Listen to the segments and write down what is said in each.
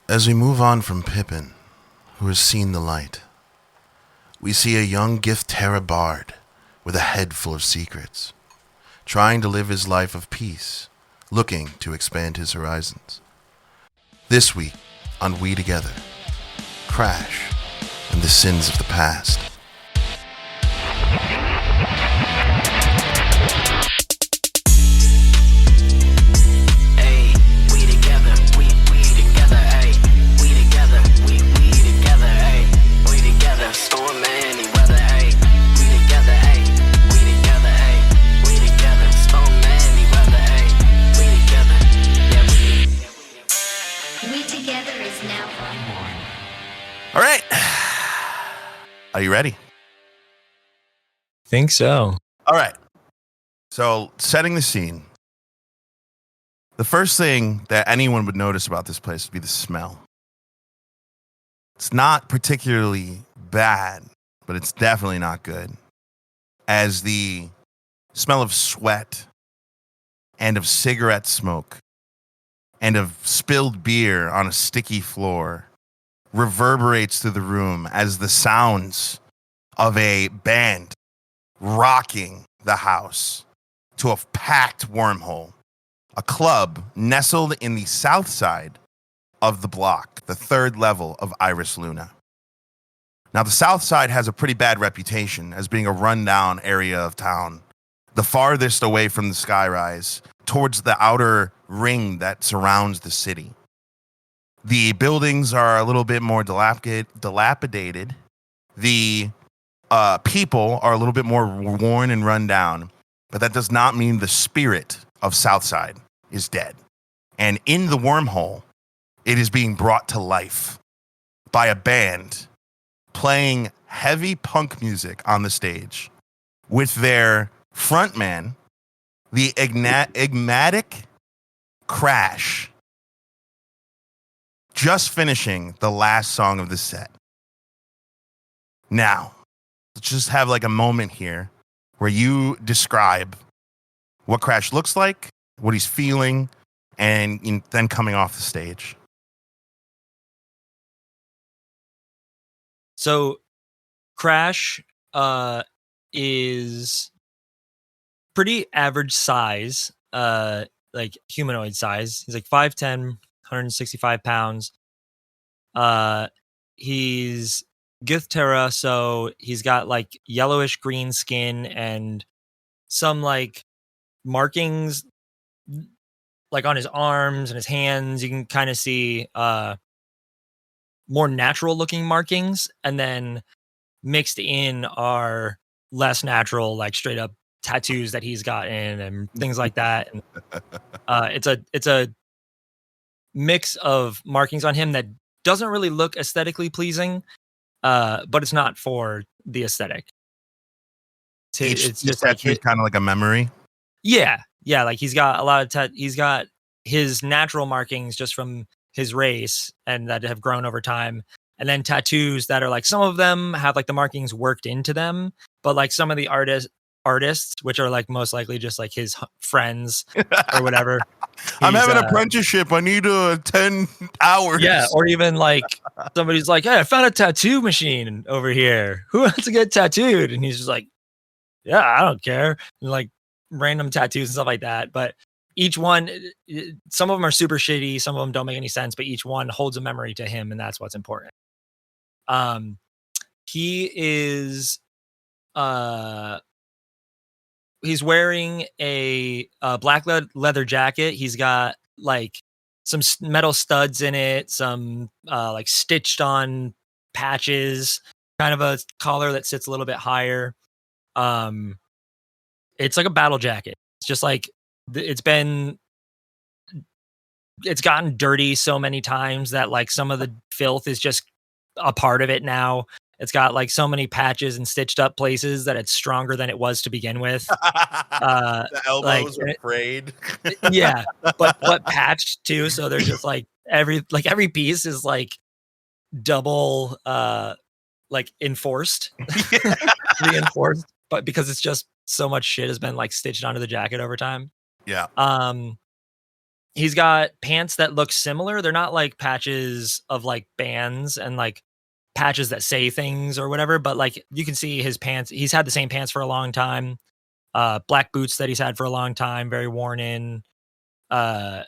As we move on from Pippin, who has seen the light, we see a young Githrak Bard with a head full of secrets, trying to live his life of peace, looking to expand his horizons. This week on We Together, Crash and the Sins of the Past. All right. Are you ready? Think so. All right. So, setting the scene. The first thing that anyone would notice about this place would be the smell. It's not particularly bad, but it's definitely not good. As the smell of sweat and of cigarette smoke and of spilled beer on a sticky floor reverberates through the room as the sounds of a band rocking the house to a packed wormhole, a club nestled in the south side of the block, the third level of Iris Luna. Now, the south side has a pretty bad reputation as being a rundown area of town, the farthest away from the skyrise, towards the outer ring that surrounds the city. The buildings are a little bit more dilapidated. The people are a little bit more worn and run down, but that does not mean the spirit of Southside is dead. And in the wormhole, it is being brought to life by a band playing heavy punk music on the stage with their frontman, the enigmatic Crash, just finishing the last song of the set. Now, let's just have like a moment here where you describe what Crash looks like, what he's feeling, and then coming off the stage. So, Crash is pretty average size, like humanoid size. He's like 5'10", 165 pounds. He's Githrak, so he's got like yellowish green skin and some like markings like on his arms and his hands. You can kind of see more natural looking markings, and then mixed in are less natural, like straight up tattoos that he's gotten and things like that. And it's a mix of markings on him that doesn't really look aesthetically pleasing, but it's not for the aesthetic. It's just like kind of like a memory. Yeah, like he's got a lot of he's got his natural markings just from his race and that have grown over time, and then tattoos that are like, some of them have like the markings worked into them, but like some of the artists, which are like most likely just like his friends or whatever. I'm having an apprenticeship. I need 10 hours. Yeah, or even like somebody's like, hey, I found a tattoo machine over here. Who wants to get tattooed? And he's just like, yeah, I don't care. And like random tattoos and stuff like that. But each one, some of them are super shitty. Some of them don't make any sense, but each one holds a memory to him, and that's what's important. He is he's wearing a black leather jacket. He's got like some metal studs in it, some like stitched on patches, kind of a collar that sits a little bit higher. It's like a battle jacket. It's just like it's gotten dirty so many times that like some of the filth is just a part of it now. It's got like so many patches and stitched up places that it's stronger than it was to begin with. The elbows are frayed. Yeah, but patched too. So they're just like every piece is like double like enforced, reinforced, but because it's just so much shit has been like stitched onto the jacket over time. Yeah. he's got pants that look similar. They're not like patches of like bands and like patches that say things or whatever, but like you can see his pants. He's had the same pants for a long time. Black boots that he's had for a long time, very worn in. Uh,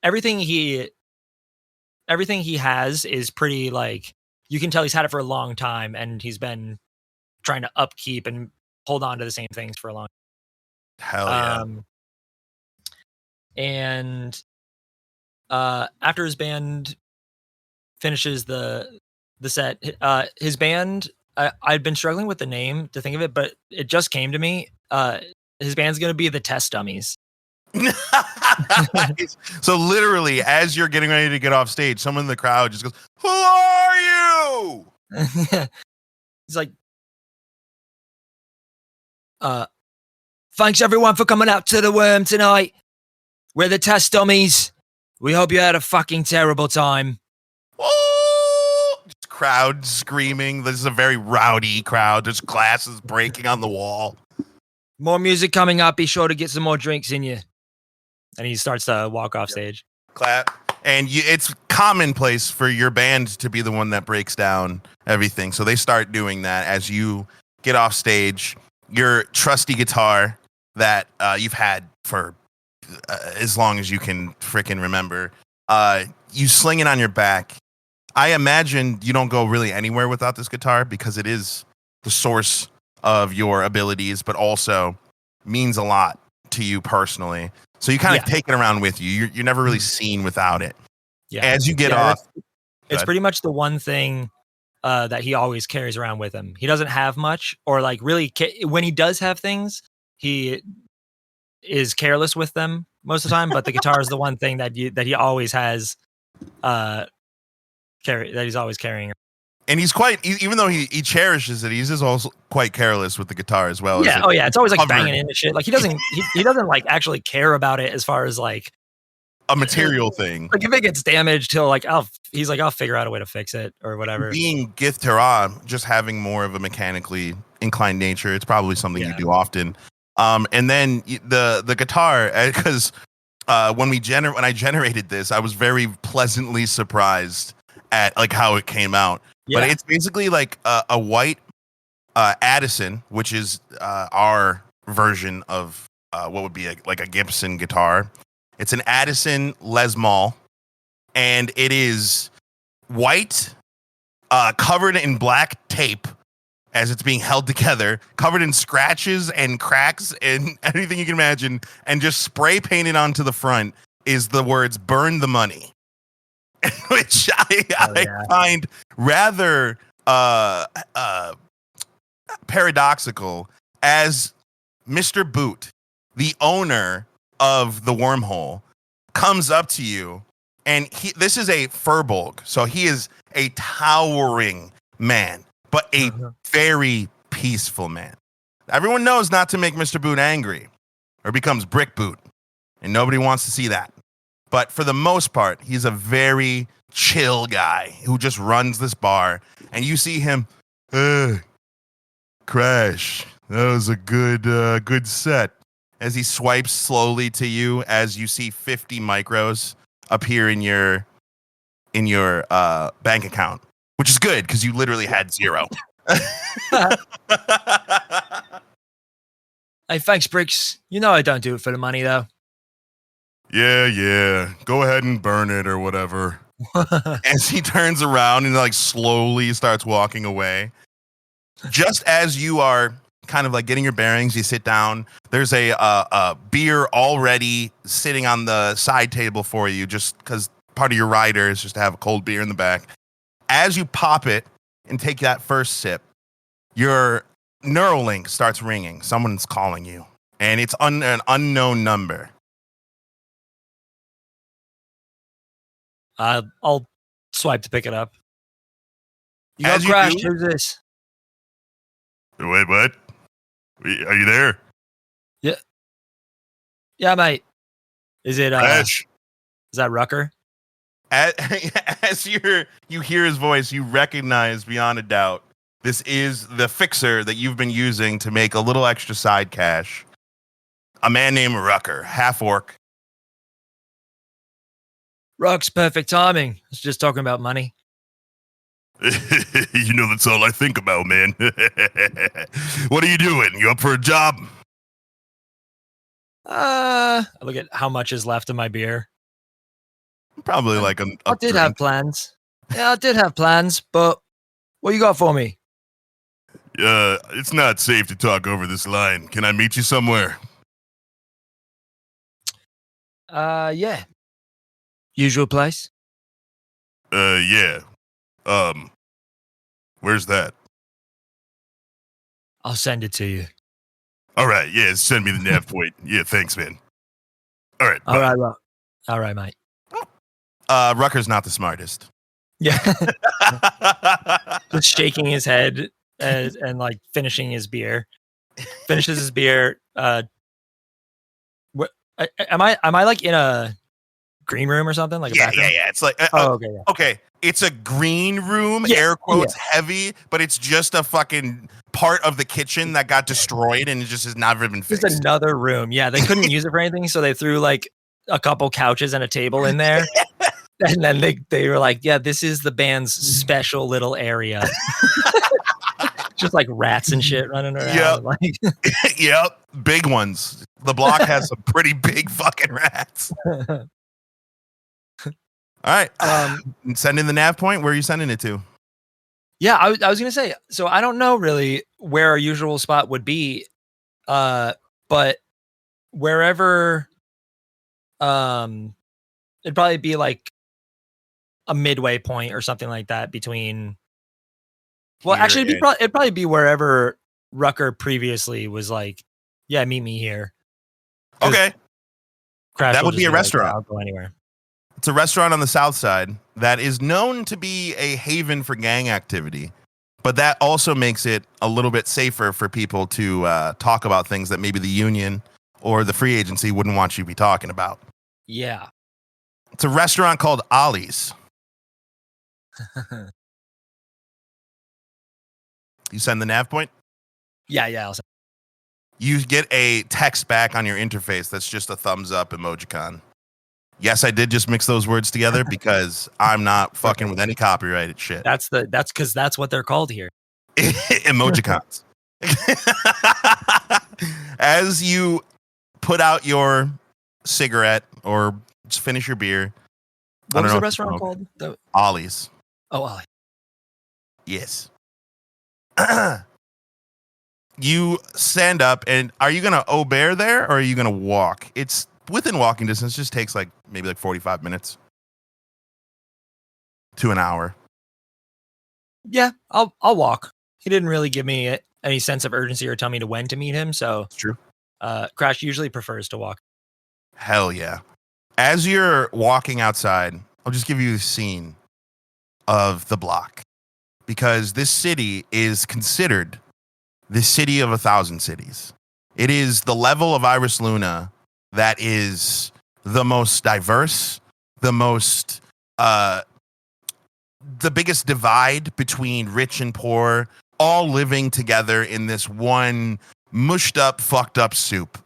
everything he has is pretty like you can tell he's had it for a long time, and he's been trying to upkeep and hold on to the same things for a long Hell yeah. time. And after his band finishes the set, his band, I'd been struggling with the name to think of it, but it just came to me. His band's gonna be the Test Dummies. So literally, as you're getting ready to get off stage, someone in the crowd just goes, "Who are you?" He's like, thanks everyone for coming out to the Worm tonight. We're the Test Dummies. We hope you had a fucking terrible time. Just crowd screaming. This is a very rowdy crowd. There's glasses breaking on the wall. More music coming up. Be sure to get some more drinks in you. And he starts to walk off stage. Clap. And it's commonplace for your band to be the one that breaks down everything. So they start doing that as you get off stage. Your trusty guitar that you've had for as long as you can frickin' remember. You sling it on your back. I imagine you don't go really anywhere without this guitar because it is the source of your abilities, but also means a lot to you personally. So you kind of take it around with you. You're never really seen without it. Yeah. As you get off. It's pretty much the one thing that he always carries around with him. He doesn't have much, or like really, when he does have things, he is careless with them most of the time. But the guitar is the one thing that he always has, that he's always carrying. And he's quite, even though he cherishes it, he's just also quite careless with the guitar as well. Yeah. Oh yeah. It's always like banging into shit. Like he doesn't like actually care about it as far as like a material thing. Like if it gets damaged, I'll figure out a way to fix it or whatever. Being Githrak, just having more of a mechanically inclined nature, it's probably something you do often. And then the guitar, because when I generated this, I was very pleasantly surprised at like how it came out. Yeah. But it's basically like a white Addison, which is our version of what would be like a Gibson guitar. It's an Addison Les Mall, and it is white, covered in black tape as it's being held together, covered in scratches and cracks and anything you can imagine, and just spray painted onto the front is the words "Burn the Money," which I find rather paradoxical, as Mr. Boot, the owner of the Wormhole, comes up to you, and this is a Furbolg, so he is a towering man, but a very peaceful man. Everyone knows not to make Mr. Boot angry, or becomes Brick Boot, and nobody wants to see that. But for the most part, he's a very chill guy who just runs this bar, and you see him, Crash, that was a good set. As he swipes slowly to you, as you see 50 micros appear in your bank account, which is good because you literally had 0. Hey, thanks, Bricks. You know I don't do it for the money, though. Yeah. Go ahead and burn it or whatever. As he turns around and like slowly starts walking away. Just as you are kind of like getting your bearings, you sit down. There's a beer already sitting on the side table for you, just because part of your rider is just to have a cold beer in the back. As you pop it and take that first sip, your Neuralink starts ringing. Someone's calling you, and it's an unknown number. I'll swipe to pick it up. You got Crash, who's this? Wait, what? Are you there? Yeah, mate. Is it Crash? Is that Rucker? As you hear his voice, you recognize beyond a doubt this is the fixer that you've been using to make a little extra side cash. A man named Rucker, half orc. Rock's perfect timing. I was just talking about money. You know, that's all I think about, man. What are you doing? You up for a job? I look at how much is left of my beer. Probably like a I did drink. have plans. Yeah, I did have plans, but what you got for me? It's not safe to talk over this line. Can I meet you somewhere? Yeah. Usual place? Yeah. Where's that? I'll send it to you. All right, yeah, send me the nav point. Yeah, thanks, man. All right, All bye. right, Rock. All right, mate. Rucker's not the smartest. Yeah. Just shaking his head and like finishing his beer. Finishes his beer. What am I like in a green room or something? Like a bathroom? Yeah. It's like Okay, yeah. okay. It's a green room, Yeah, air quotes heavy, but it's just a fucking part of the kitchen that got destroyed and it just has never been fixed. Just another room. Yeah, they couldn't use it for anything, so they threw like a couple couches and a table in there. And then they were like, yeah, this is the band's special little area. Just like rats and shit running around. Yep. Like, Yep, big ones. The block has some pretty big fucking rats. All right. Send in the nav point. Where are you sending it to? yeah, I was gonna say, so I don't know really where our usual spot would be, but wherever, it'd probably be like a midway point or something like that between. Well, Here actually, and- it'd probably be wherever Rucker previously was like, yeah, meet me here. Okay. Crash That will would be just a like, restaurant. "Yeah, I'll go anywhere." It's a restaurant on the south side that is known to be a haven for gang activity, but that also makes it a little bit safer for people to talk about things that maybe the union or the free agency wouldn't want you to be talking about. Yeah. It's a restaurant called Ollie's. You send the nav point? yeah. You get a text back on your interface that's just a thumbs up emojicon. Yes, I did just mix those words together because I'm not fucking with any copyrighted shit. That's because that's what they're called here. Emojicons. As you put out your cigarette or just finish your beer. What was the restaurant called? Ollie's. Oh, Ollie. Yes. You stand up, and are you going to Aubert there or are you going to walk? It's within walking distance. Just takes like maybe like 45 minutes to an hour. Yeah, I'll walk. He didn't really give me any sense of urgency or tell me to when to meet him, so It's true. Crash usually prefers to walk. Hell yeah. As you're walking outside, I'll just give you the scene of the block because this city is considered the city of 1,000 cities. It is the level of Iris Luna that is the most diverse, the most, the biggest divide between rich and poor, all living together in this one mushed up, fucked up soup.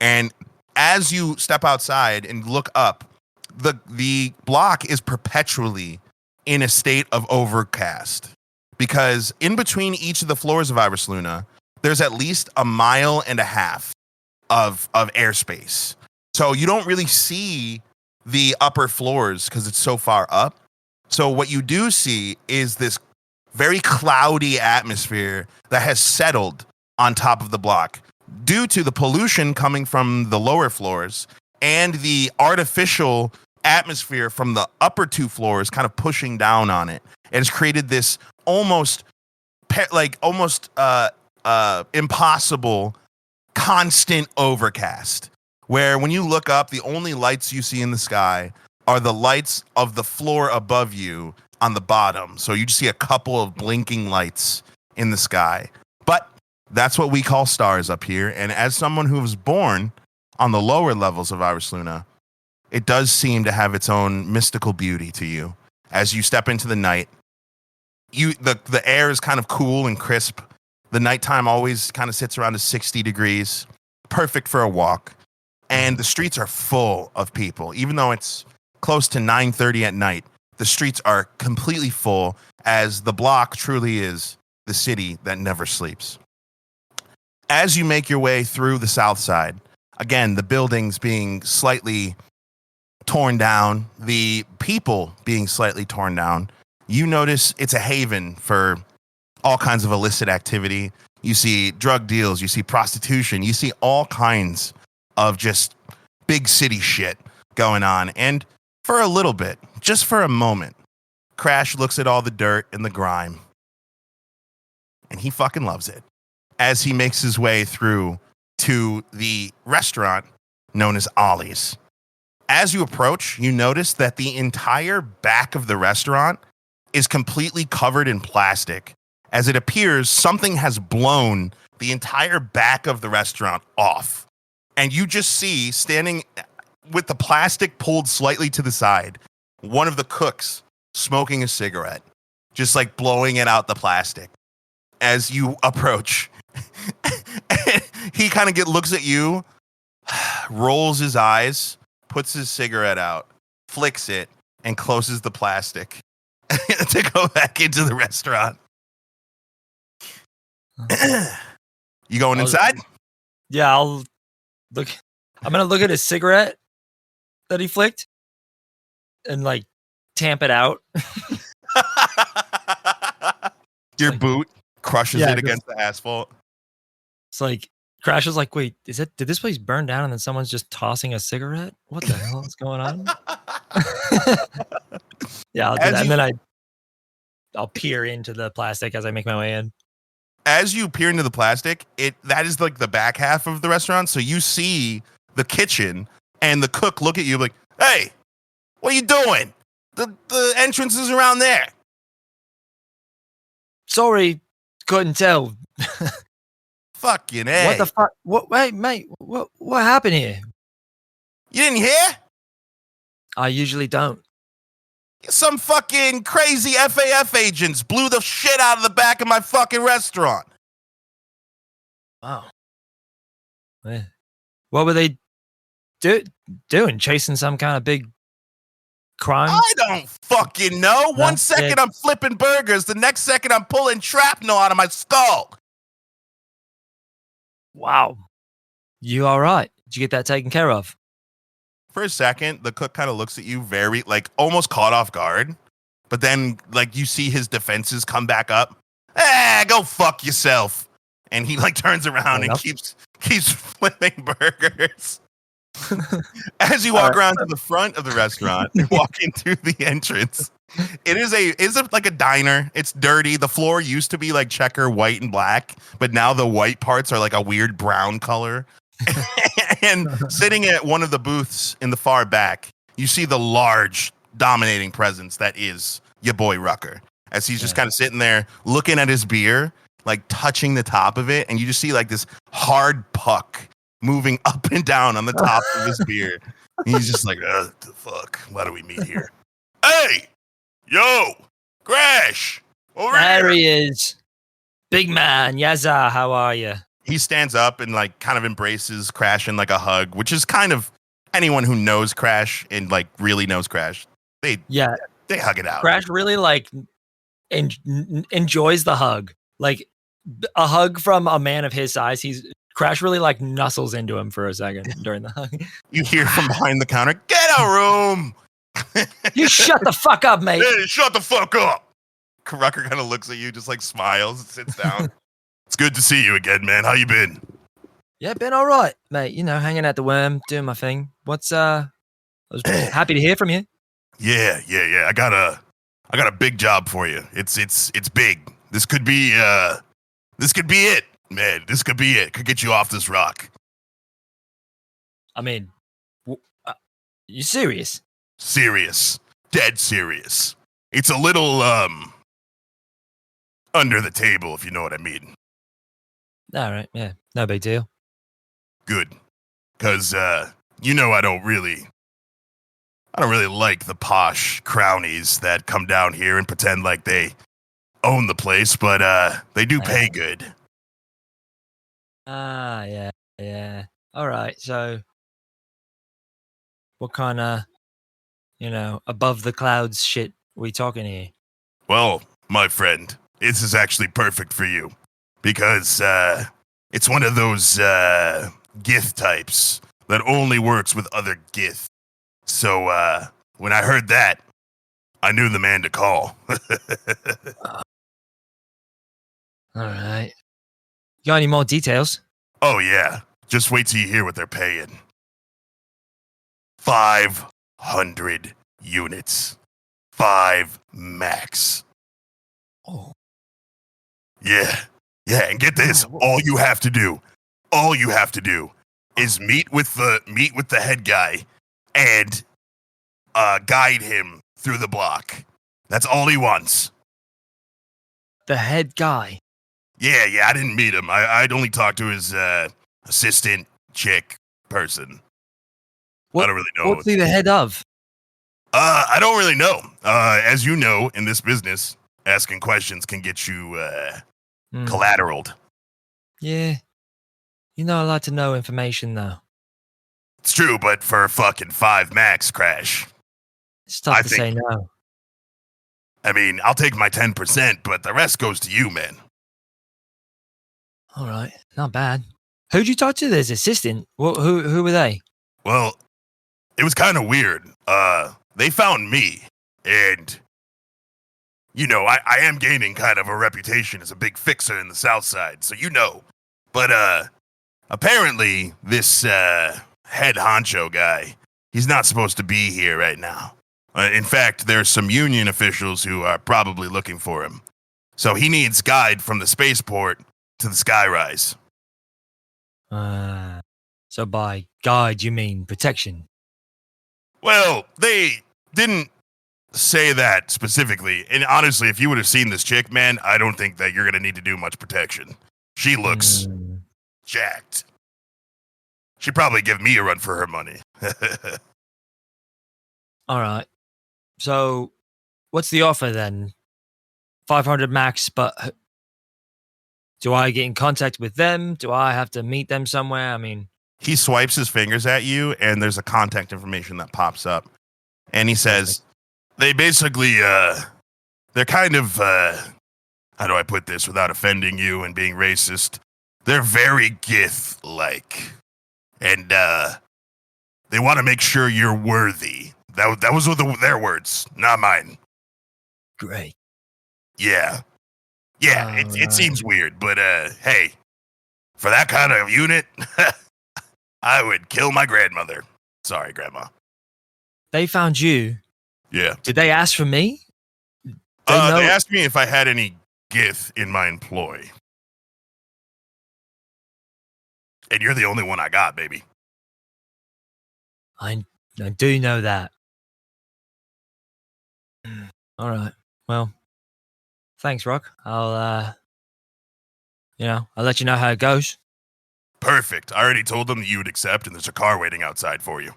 And as you step outside and look up, the block is perpetually in a state of overcast because in between each of the floors of Iris Luna, there's at least 1.5 miles of airspace. So you don't really see the upper floors because it's so far up. So what you do see is this very cloudy atmosphere that has settled on top of the block due to the pollution coming from the lower floors and the artificial atmosphere from the upper 2 floors kind of pushing down on it. It has created this almost impossible constant overcast where when you look up, the only lights you see in the sky are the lights of the floor above you on the bottom. So you just see a couple of blinking lights in the sky. But that's what we call stars up here. And as someone who was born on the lower levels of Iris Luna, it does seem to have its own mystical beauty to you. As you step into the night, the air is kind of cool and crisp. The nighttime always kind of sits around to 60 degrees, perfect for a walk. And the streets are full of people. Even though it's close to 9:30 at night. The streets are completely full, as the block truly is the city that never sleeps. As you make your way through the south side, again, the buildings being slightly torn down, the people being slightly torn down, you notice it's a haven for all kinds of illicit activity. You see drug deals, you see prostitution, you see all kinds of just big city shit going on. And for a little bit, just for a moment, Crash looks at all the dirt and the grime, and he fucking loves it as he makes his way through to the restaurant known as Ollie's. As you approach, you notice that the entire back of the restaurant is completely covered in plastic, as it appears something has blown the entire back of the restaurant off. And you just see, standing with the plastic pulled slightly to the side, one of the cooks smoking a cigarette, just like blowing it out the plastic. As you approach, he kind of looks at you, rolls his eyes, puts his cigarette out, flicks it, and closes the plastic to go back into the restaurant. You going inside? Yeah, I'll look. I'm gonna look at his cigarette that he flicked and like tamp it out. Your like, boot crushes it against the asphalt. It's like Crash is like, wait, did this place burn down and then someone's just tossing a cigarette? What the hell is going on? Yeah, I'll do that. And then I'll peer into the plastic as I make my way in. As you peer into the plastic, that is like the back half of the restaurant. So you see the kitchen and the cook look at you like, hey, what are you doing? The entrance is around there. Sorry, couldn't tell. Fucking A. What the fuck? What? Wait, mate. What happened here? You didn't hear? I usually don't. Some fucking crazy FAF agents blew the shit out of the back of my fucking restaurant. Wow. What were they doing? Chasing some kind of big crime? I don't fucking know. One second I'm flipping burgers. The next second I'm pulling shrapnel out of my skull. Wow. You all right? Did you get that taken care of? For a second, the cook kind of looks at you very, like, almost caught off guard. But then, like, you see his defenses come back up. Go fuck yourself. And he, like, turns around and keeps flipping burgers. As you walk around to the front of the restaurant and walk into the entrance, it's like a diner. It's dirty. The floor used to be like checker white and black, but now the white parts are like a weird brown color. And sitting at one of the booths in the far back, you see the large dominating presence that is your boy Rucker, as he's just kind of sitting there looking at his beer, like touching the top of it, and you just see like this hard puck moving up and down on the top of his beer. And he's just like, the fuck? Why do we meet here? Hey! Yo! Crash! Over there here! He is. Big man. Yazza, how are you? He stands up and like kind of embraces Crash in like a hug, which is kind of anyone who knows Crash and like really knows Crash. They hug it out. Crash really like enjoys the hug. Like a hug from a man of his size. Crash really like nuzzles into him for a second during the hug. You hear from behind the counter, get a room. You shut the fuck up, mate. Hey, shut the fuck up. Rucker kind of looks at you, just like smiles and sits down. It's good to see you again, man. How you been? Yeah, been all right, mate. You know, hanging out the worm, doing my thing. I was happy to hear from you. Yeah. I got a big job for you. It's big. This could be it, man. This could be it. Could get you off this rock. I mean, you serious? Serious. Dead serious. It's a little under the table, if you know what I mean. All right, yeah, no big deal. Good, because you know I don't really like the posh crownies that come down here and pretend like they own the place, but they do pay good. Yeah. All right, so what kind of above the clouds shit we talking here? Well, my friend, this is actually perfect for you because it's one of those Gith types that only works with other Gith. So when I heard that, I knew the man to call. All right. You got any more details? Oh, yeah. Just wait till you hear what they're paying. 500 units. 5 max. Oh. Yeah. Yeah, and get this. All you have to do is meet with the head guy and guide him through the block. That's all he wants. The head guy. Yeah, I didn't meet him. I'd only talked to his assistant chick person. I don't really know. What's he the head of? I don't really know. As you know, in this business, asking questions can get you collateraled. Yeah. You're not allowed to know information, though. It's true, but for fucking 5 max, Crash. It's tough to say no. I mean, I'll take my 10%, but the rest goes to you, man. All right. Not bad. Who'd you talk to? His assistant? Who were they? Well, it was kind of weird. They found me, and, I am gaining kind of a reputation as a big fixer in the South Side, so But, apparently, this, head honcho guy, he's not supposed to be here right now. In fact, there's some union officials who are probably looking for him. So he needs guide from the spaceport to the skyrise. So by guide, you mean protection? Well, they didn't say that specifically. And honestly, if you would have seen this chick, man, I don't think that you're going to need to do much protection. She looks jacked. She'd probably give me a run for her money. All right. So what's the offer then? 500 max, but do I get in contact with them? Do I have to meet them somewhere? I mean... He swipes his fingers at you, and there's a contact information that pops up. And he says, they basically, they're kind of, how do I put this without offending you and being racist? They're very Gith-like. And, they want to make sure you're worthy. That was their words, not mine. Great. Yeah. Yeah, it seems weird, but, hey, for that kind of unit, I would kill my grandmother. Sorry, Grandma. They found you? Yeah. Did they ask for me? They asked me if I had any Gith in my employ. And you're the only one I got, baby. I do know that. All right. Well, thanks, Rock. I'll let you know how it goes. Perfect. I already told them that you would accept, and there's a car waiting outside for you.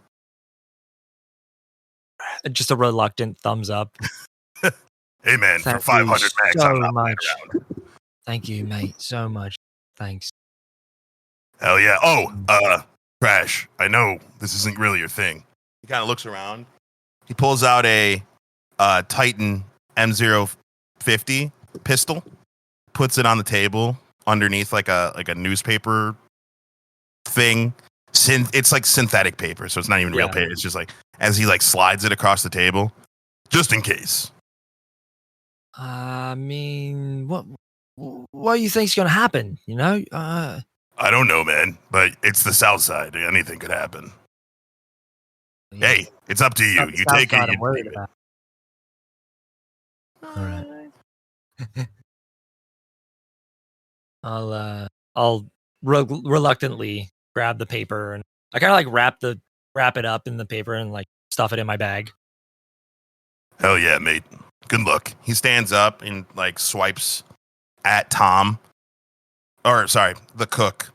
Just a reluctant thumbs up. Hey, man, for 500 max, I'm not much. Around. Thank you, mate. So much. Thanks. Hell yeah. Oh, Crash, I know this isn't really your thing. He kind of looks around. He pulls out a Titan M050 pistol, puts it on the table underneath like a newspaper thing. It's like synthetic paper, so it's not even real paper. It's just like as he like slides it across the table, just in case. I mean, what do you think's gonna happen? I don't know, man, but it's the South Side. Anything could happen. Yeah. Hey, it's up to you. You take it. I'm worried about. All right. I'll reluctantly grab the paper, and I kind of like wrap it up in the paper and like stuff it in my bag. Hell yeah, mate. Good luck. He stands up and like swipes at Tom. Or sorry, the cook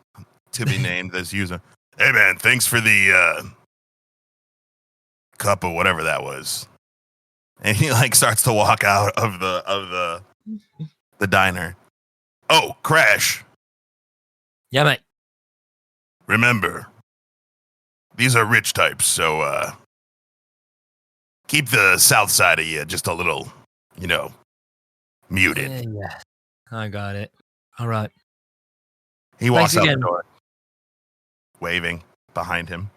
to be named as user. Hey man, thanks for the cup of whatever that was. And he like starts to walk out of the diner. Oh, Crash. Yeah, mate. Remember, these are rich types, so Keep the south side of you just a little, muted. Yeah, I got it. All right. He walks Thanks out again. the door, waving behind him.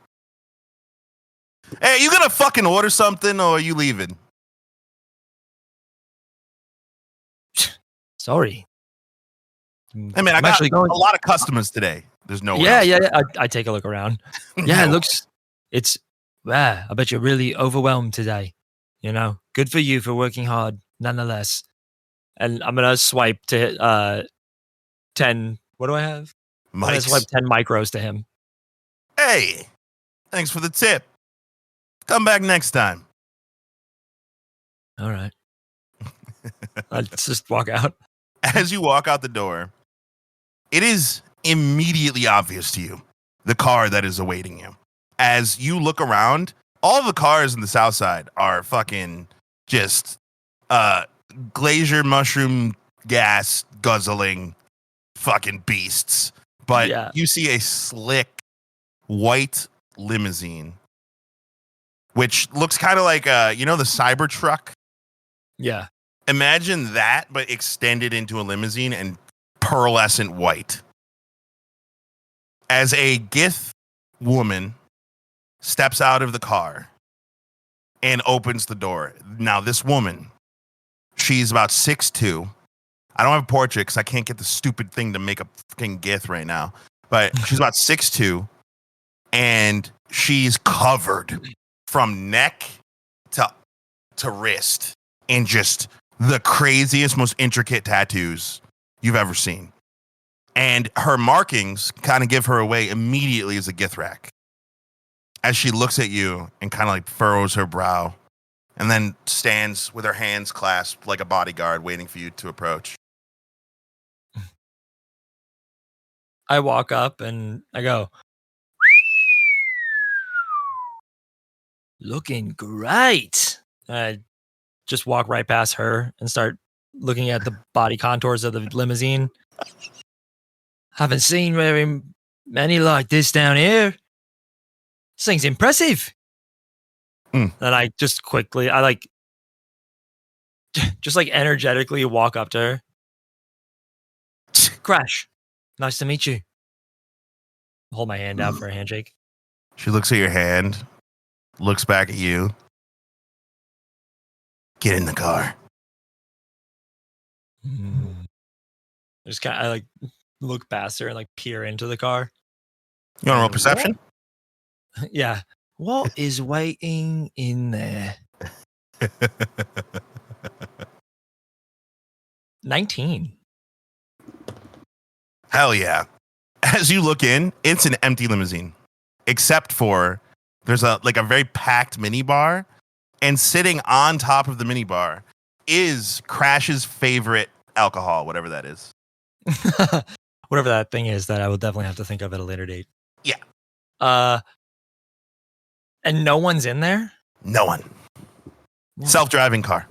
Hey, you gonna fucking order something or are you leaving? Sorry. Hey man, I got actually going. a lot of customers today. There's no one Yeah, else. yeah. I take a look around. Yeah, it looks. It's. I bet you're really overwhelmed today. Good for you for working hard, nonetheless. And I'm gonna swipe to 10. What do I have? I'm gonna swipe Mike's. 10 micros to him. Hey, thanks for the tip. Come back next time. All right. Let's just walk out. As you walk out the door, it is immediately obvious to you the car that is awaiting you. As you look around, all the cars in the south side are fucking just glacier mushroom gas guzzling fucking beasts. But Yeah. you see a slick white limousine, which looks kind of like the Cybertruck. Yeah. Imagine that, but extended into a limousine and pearlescent white. As a Gith woman steps out of the car and opens the door. Now, this woman, she's about 6'2". I don't have a portrait because I can't get the stupid thing to make a fucking Gith right now. But she's about 6'2", and she's covered from neck to wrist in just the craziest, most intricate tattoos you've ever seen. And her markings kind of give her away immediately as a Githrak. As she looks at you and kind of like furrows her brow and then stands with her hands clasped like a bodyguard waiting for you to approach. I walk up and I go, looking great. I just walk right past her and start looking at the body contours of the limousine. Haven't seen very many like this down here. This thing's impressive. Mm. And I just quickly, just like energetically walk up to her. Crash. Nice to meet you. Hold my hand out for a handshake. She looks at your hand, looks back at you. Get in the car. Just kind of look past her and peer into the car. You want to roll perception? Yeah. What is waiting in there? 19. Hell yeah. As you look in, it's an empty limousine. Except for there's a very packed minibar, and sitting on top of the minibar is Crash's favorite alcohol, whatever that is. Whatever that thing is that I will definitely have to think of at a later date. Yeah. And no one's in there? No one. What? Self-driving car.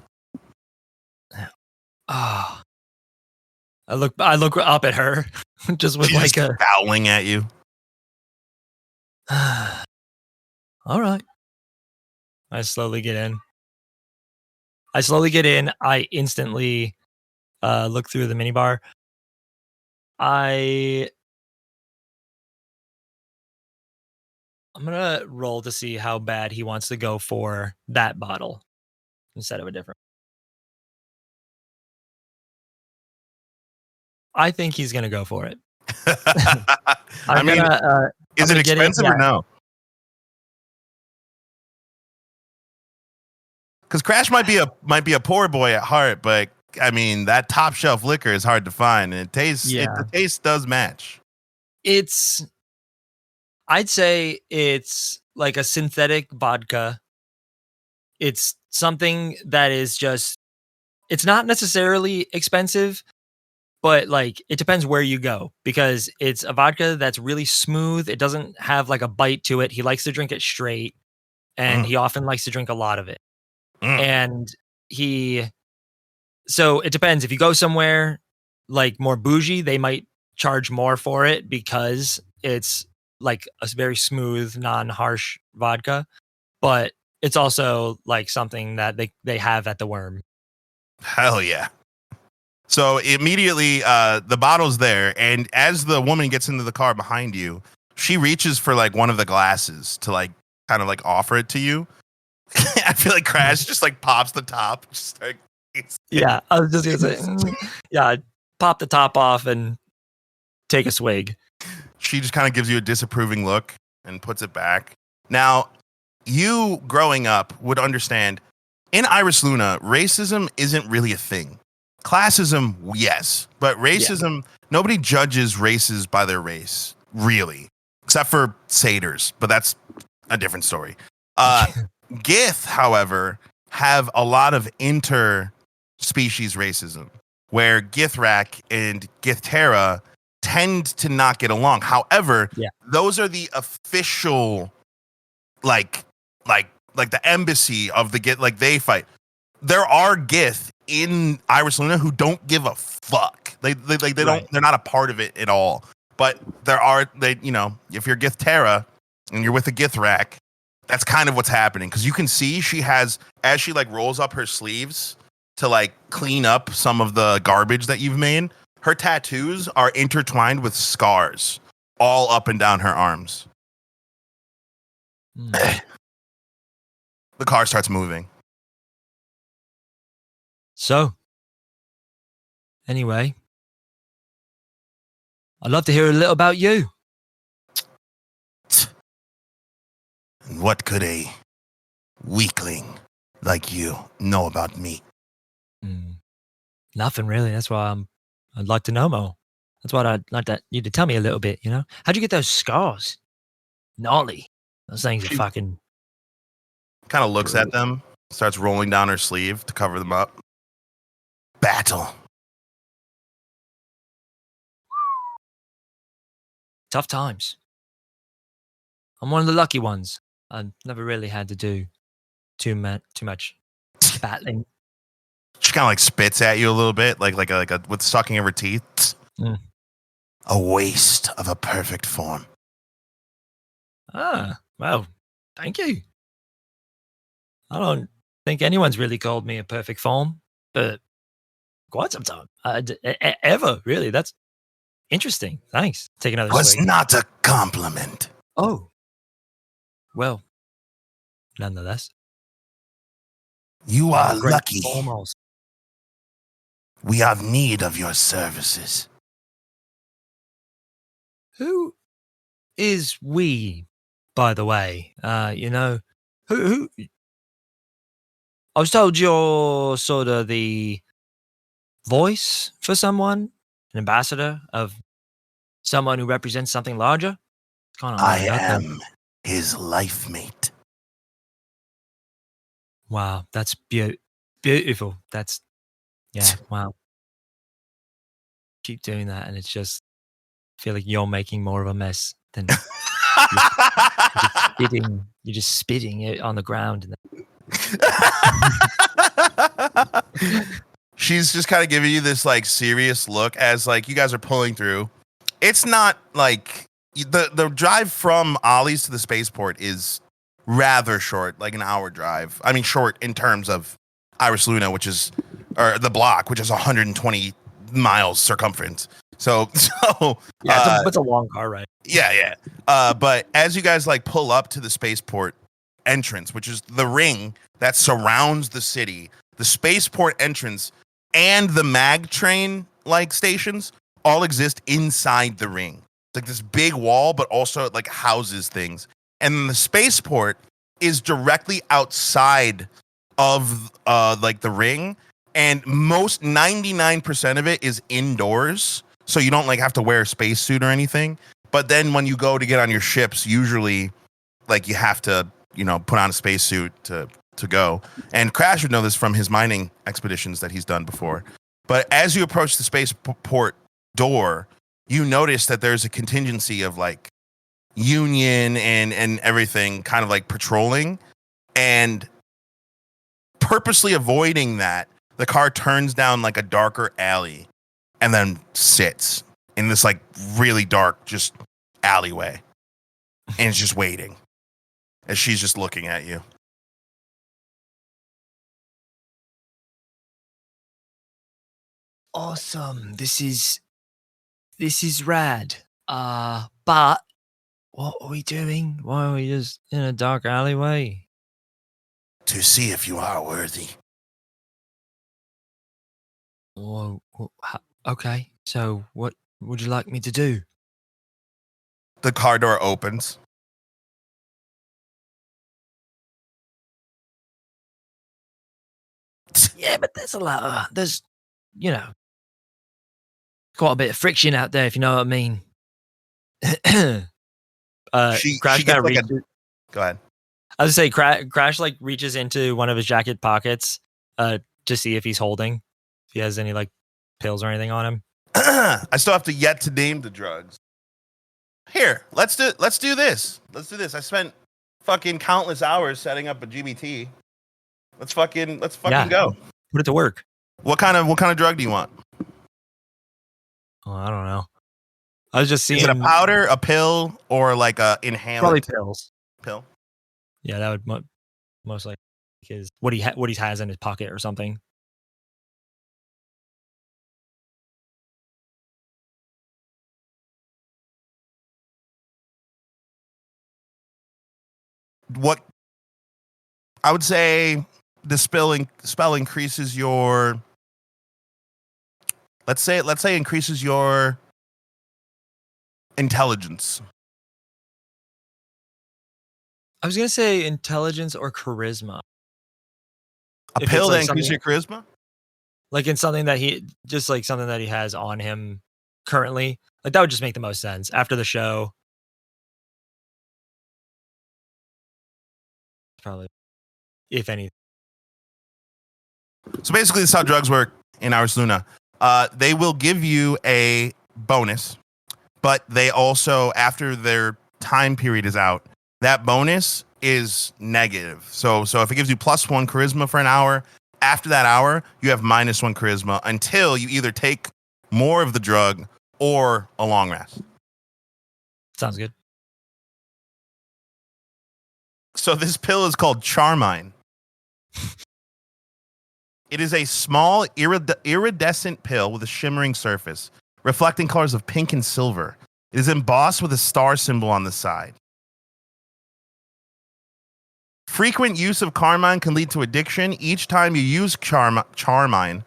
Oh. I look up at her just with She's howling at you. All right. I slowly get in. I instantly look through the minibar. I'm gonna roll to see how bad he wants to go for that bottle instead of a different. I think he's gonna go for it. Is it expensive or no? Because Crash might be a poor boy at heart, but I mean that top shelf liquor is hard to find, and it tastes. The taste does match. I'd say it's like a synthetic vodka. It's something that is just. It's not necessarily expensive, but it depends where you go, because it's a vodka that's really smooth. It doesn't have a bite to it. He likes to drink it straight, and he often likes to drink a lot of it. And so it depends. If you go somewhere more bougie, they might charge more for it because it's a very smooth, non-harsh vodka. But it's also like something that they have at the Worm. Hell yeah. So immediately, the bottle's there, and as the woman gets into the car behind you, she reaches for like one of the glasses to like kind of like offer it to you. I feel like Crash just like pops the top. Just like, Yeah, I was just gonna say, yeah, pop the top off and take a swig. She just kind of gives you a disapproving look and puts it back. Now, you growing up would understand in Iris Luna, racism isn't really a thing. Classism, yes, but racism, nobody judges races by their race, really, except for satyrs, but that's a different story. Gith, however, have a lot of inter-species racism, where Githrak and Githterra tend to not get along. However, those are the official, like the embassy of the Gith, like they fight. There are Gith in Iris Luna who don't give a fuck. They don't. They're not a part of it at all. But there are if you're Githterra and you're with a Githrak, that's kind of what's happening, because you can see she has, as she like rolls up her sleeves to like clean up some of the garbage that you've made. Her tattoos are intertwined with scars all up and down her arms. The car starts moving. So, anyway, I'd love to hear a little about you. What could a weakling like you know about me? Nothing really. That's why I'd like to know more. That's why I'd like you to tell me a little bit, How'd you get those scars? Gnarly. Those things are fucking... Kind of looks at them, starts rolling down her sleeve to cover them up. Battle. Tough times. I'm one of the lucky ones. I've never really had to do too much battling. She kind of like spits at you a little bit, like a with sucking of her teeth. A waste of a perfect form. Well, thank you. I don't think anyone's really called me a perfect form, but quite some time. Ever, really. That's interesting. Thanks. Take another Was swig. not a compliment. Oh. Well, nonetheless. You are lucky. Almost. We have need of your services. Who is we, by the way? Who I was told you're sort of the voice for someone, an ambassador of someone who represents something larger. I am his life mate. Wow, that's beautiful. That's, wow. Keep doing that, and it's just, I feel like you're making more of a mess than you're just spitting it on the ground. She's just kind of giving you this like serious look as like you guys are pulling through. It's not like the drive from Ollie's to the spaceport is rather short, like an hour drive. I mean, short in terms of Iris Luna, or the block, which is 120 miles circumference. So yeah, it's a long car ride. Yeah. But as you guys like pull up to the spaceport entrance, which is the ring that surrounds the city, the spaceport entrance and the mag train like stations all exist inside the ring. It's like this big wall, but also it like houses things. And then the spaceport is directly outside of like the ring, and most 99% of it is indoors. So you don't like have to wear a spacesuit or anything. But then when you go to get on your ships, usually like you have to, put on a spacesuit to go. And Crash would know this from his mining expeditions that he's done before. But as you approach the spaceport door, you notice that there's a contingency of like Union and everything kind of like patrolling, and purposely avoiding that, the car turns down like a darker alley and then sits in this like really dark just alleyway, and it's just waiting as she's just looking at you. awesome. This is rad. But what are we doing? Why are we just in a dark alleyway? To see if you are worthy. Whoa, okay. So what would you like me to do? The car door opens. Yeah, but there's a lot. There's, quite a bit of friction out there, if you know what I mean. She Crash gets kind of like reaches. Go ahead. I was gonna say, Crash like reaches into one of his jacket pockets, to see if he's holding, if he has any like pills or anything on him. I still have to yet to name the drugs. Here, let's do this. Let's do this. I spent fucking countless hours setting up a GBT. Let's fucking go. Put it to work. What kind of drug do you want? Oh, I don't know. I was just seeing. Is it a powder, a pill, or like a inhalant? Probably pills. Pill. Yeah, that would most likely his what he has in his pocket or something. What I would say the spell increases your, let's say increases your intelligence. I was gonna say intelligence or charisma. A If pill it's that like increases your charisma? Like in something that something that he has on him currently. Like that would just make the most sense after the show. Probably, if any. So basically, this is how drugs work in Ars Luna. They will give you a bonus, but they also, after their time period is out, that bonus is negative. So if it gives you +1 charisma for an hour, after that hour, you have -1 charisma until you either take more of the drug or a long rest. Sounds good. So this pill is called Charmine. It is a small iridescent pill with a shimmering surface, reflecting colors of pink and silver. It is embossed with a star symbol on the side. Frequent use of Carmine can lead to addiction. Each time you use Charmine,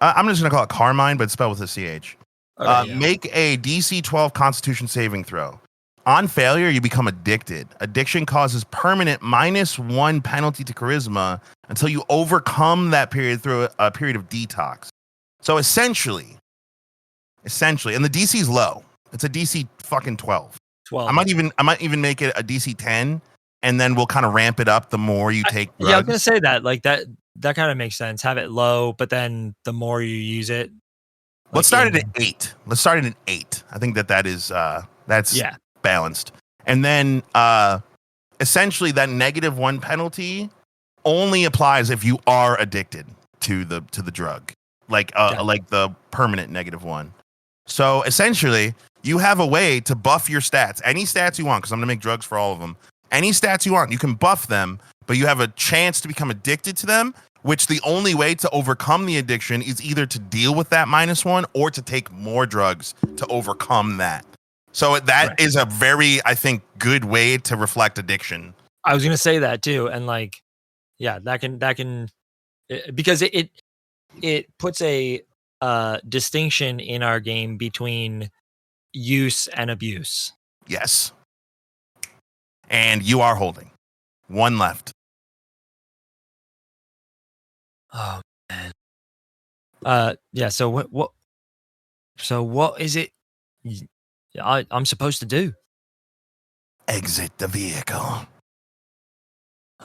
I'm just going to call it Carmine, but it's spelled with a CH. Okay, yeah. Make a DC 12 Constitution saving throw. On failure, you become addicted. Addiction causes permanent -1 penalty to charisma until you overcome that period through a period of detox. So essentially, and the DC is low. It's a DC fucking 12. 12. I might even make it a DC 10, and then we'll kind of ramp it up the more you take drugs. Yeah, I was gonna say that. Like that kind of makes sense. Have it low, but then the more you use it. Let's start it at 8. Let's start it at 8. I think that is that's balanced. And then essentially that -1 penalty only applies if you are addicted to the drug, like the permanent -1. So essentially, you have a way to buff your stats, any stats you want, because I'm gonna make drugs for all of them. Any stats you want, you can buff them, but you have a chance to become addicted to them. Which the only way to overcome the addiction is either to deal with that -1 or to take more drugs to overcome that. So that is a very, I think, good way to reflect addiction. I was gonna say that too, and like, yeah, that can because it puts a distinction in our game between use and abuse. Yes, and you are holding 1 left. Oh man. Yeah. So what? So what is it? I'm supposed to do? Exit the vehicle.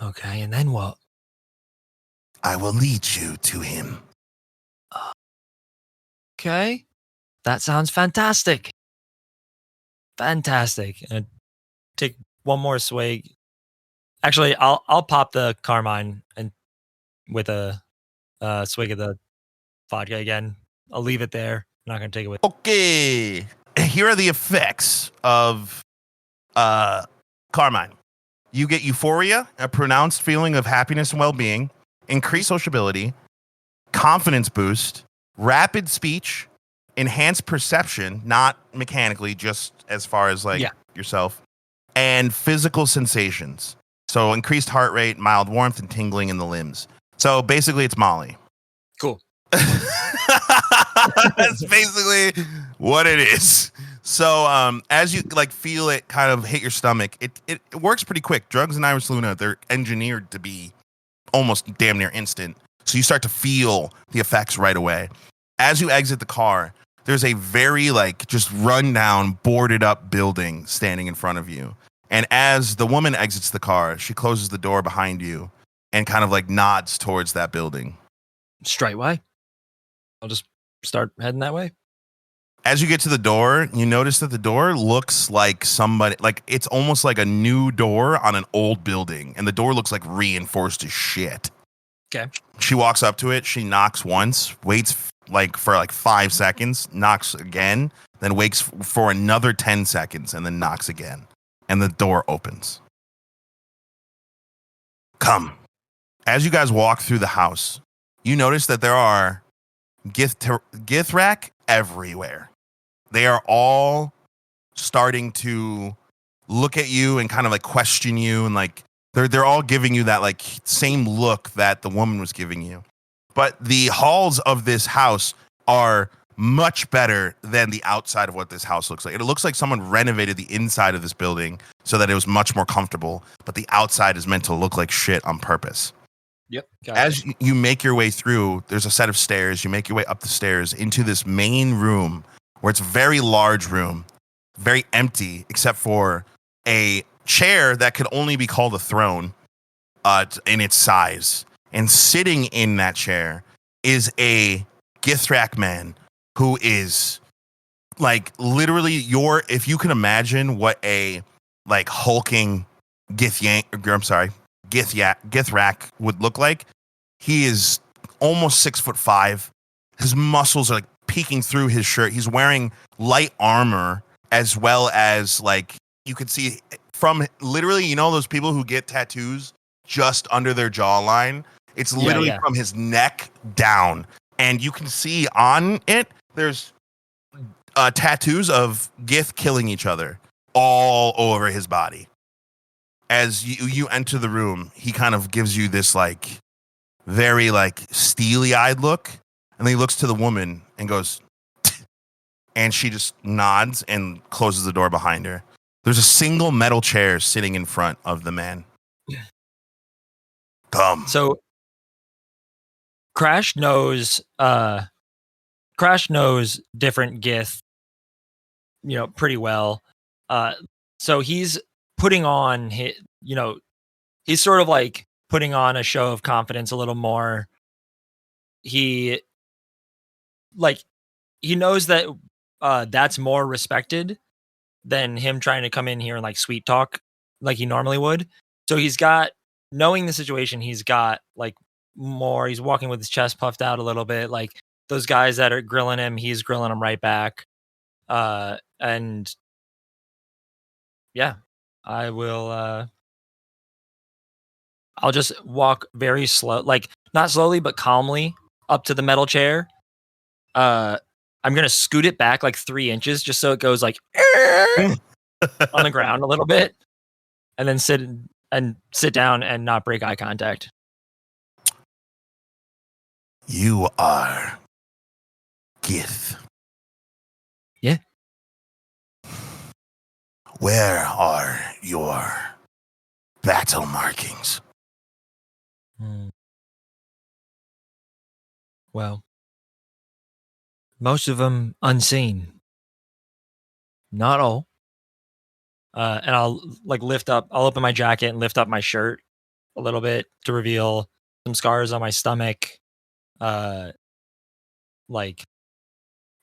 Okay, and then what? I will lead you to him. Okay, that sounds fantastic. Fantastic. And take one more swig. Actually, I'll pop the Carmine and with a swig of the vodka again. I'll leave it there. I'm not gonna take it with. Okay. Here are the effects of Carmine. You get euphoria, a pronounced feeling of happiness and well-being, increased sociability, confidence boost, rapid speech, enhanced perception, not mechanically, just as far as like yourself, and physical sensations. So increased heart rate, mild warmth, and tingling in the limbs. So basically, it's Molly. Cool. That's basically what it is. So as you like feel it kind of hit your stomach, it works pretty quick. Drugs in Iris Luna, they're engineered to be almost damn near instant. So you start to feel the effects right away. As you exit the car, there's a very like just rundown, boarded up building standing in front of you. And as the woman exits the car, she closes the door behind you and kind of like nods towards that building. Straight way. I'll just start heading that way. As you get to the door, you notice that the door looks like somebody, like it's almost like a new door on an old building. And the door looks like reinforced as shit. Okay. She walks up to it. She knocks once, waits like for like 5 seconds, knocks again, then waits for another 10 seconds and then knocks again. And the door opens. Come. As you guys walk through the house, you notice that there are Githrak everywhere. They are all starting to look at you and kind of like question you, and like they're all giving you that like same look that the woman was giving you. But the halls of this house are much better than the outside of what this house looks like. It looks like someone renovated the inside of this building so that it was much more comfortable, but the outside is meant to look like shit on purpose. Yep. As you make your way through, there's a set of stairs. You make your way up the stairs into this main room where it's a very large room, very empty, except for a chair that could only be called a throne in its size. And sitting in that chair is a Githrak man who is like literally if you can imagine what a like hulking Githrak would look like. He is almost 6'5". His muscles are like peeking through his shirt. He's wearing light armor as well as like you could see from literally, you know, those people who get tattoos just under their jawline. It's literally from his neck down. And you can see on it, there's tattoos of Gith killing each other all over his body. As you enter the room, he kind of gives you this like very like steely-eyed look, and then he looks to the woman and goes, and she just nods and closes the door behind her. There's a single metal chair sitting in front of the man. Come. So Crash knows different Gith, you know, pretty well. So he's putting on he's sort of like putting on a show of confidence a little more. He knows that that's more respected than him trying to come in here and like sweet talk like he normally would. So knowing the situation, he's got like more, he's walking with his chest puffed out a little bit. Like those guys that are grilling him, he's grilling them right back. And yeah, I'll just walk very slow, like not slowly, but calmly up to the metal chair. I'm going to scoot it back like 3 inches just so it goes like on the ground a little bit, and then sit down and not break eye contact. You are Gith. Yeah. Where are your battle markings? Well, most of them unseen. Not all. And I'll I'll open my jacket and lift up my shirt a little bit to reveal some scars on my stomach, like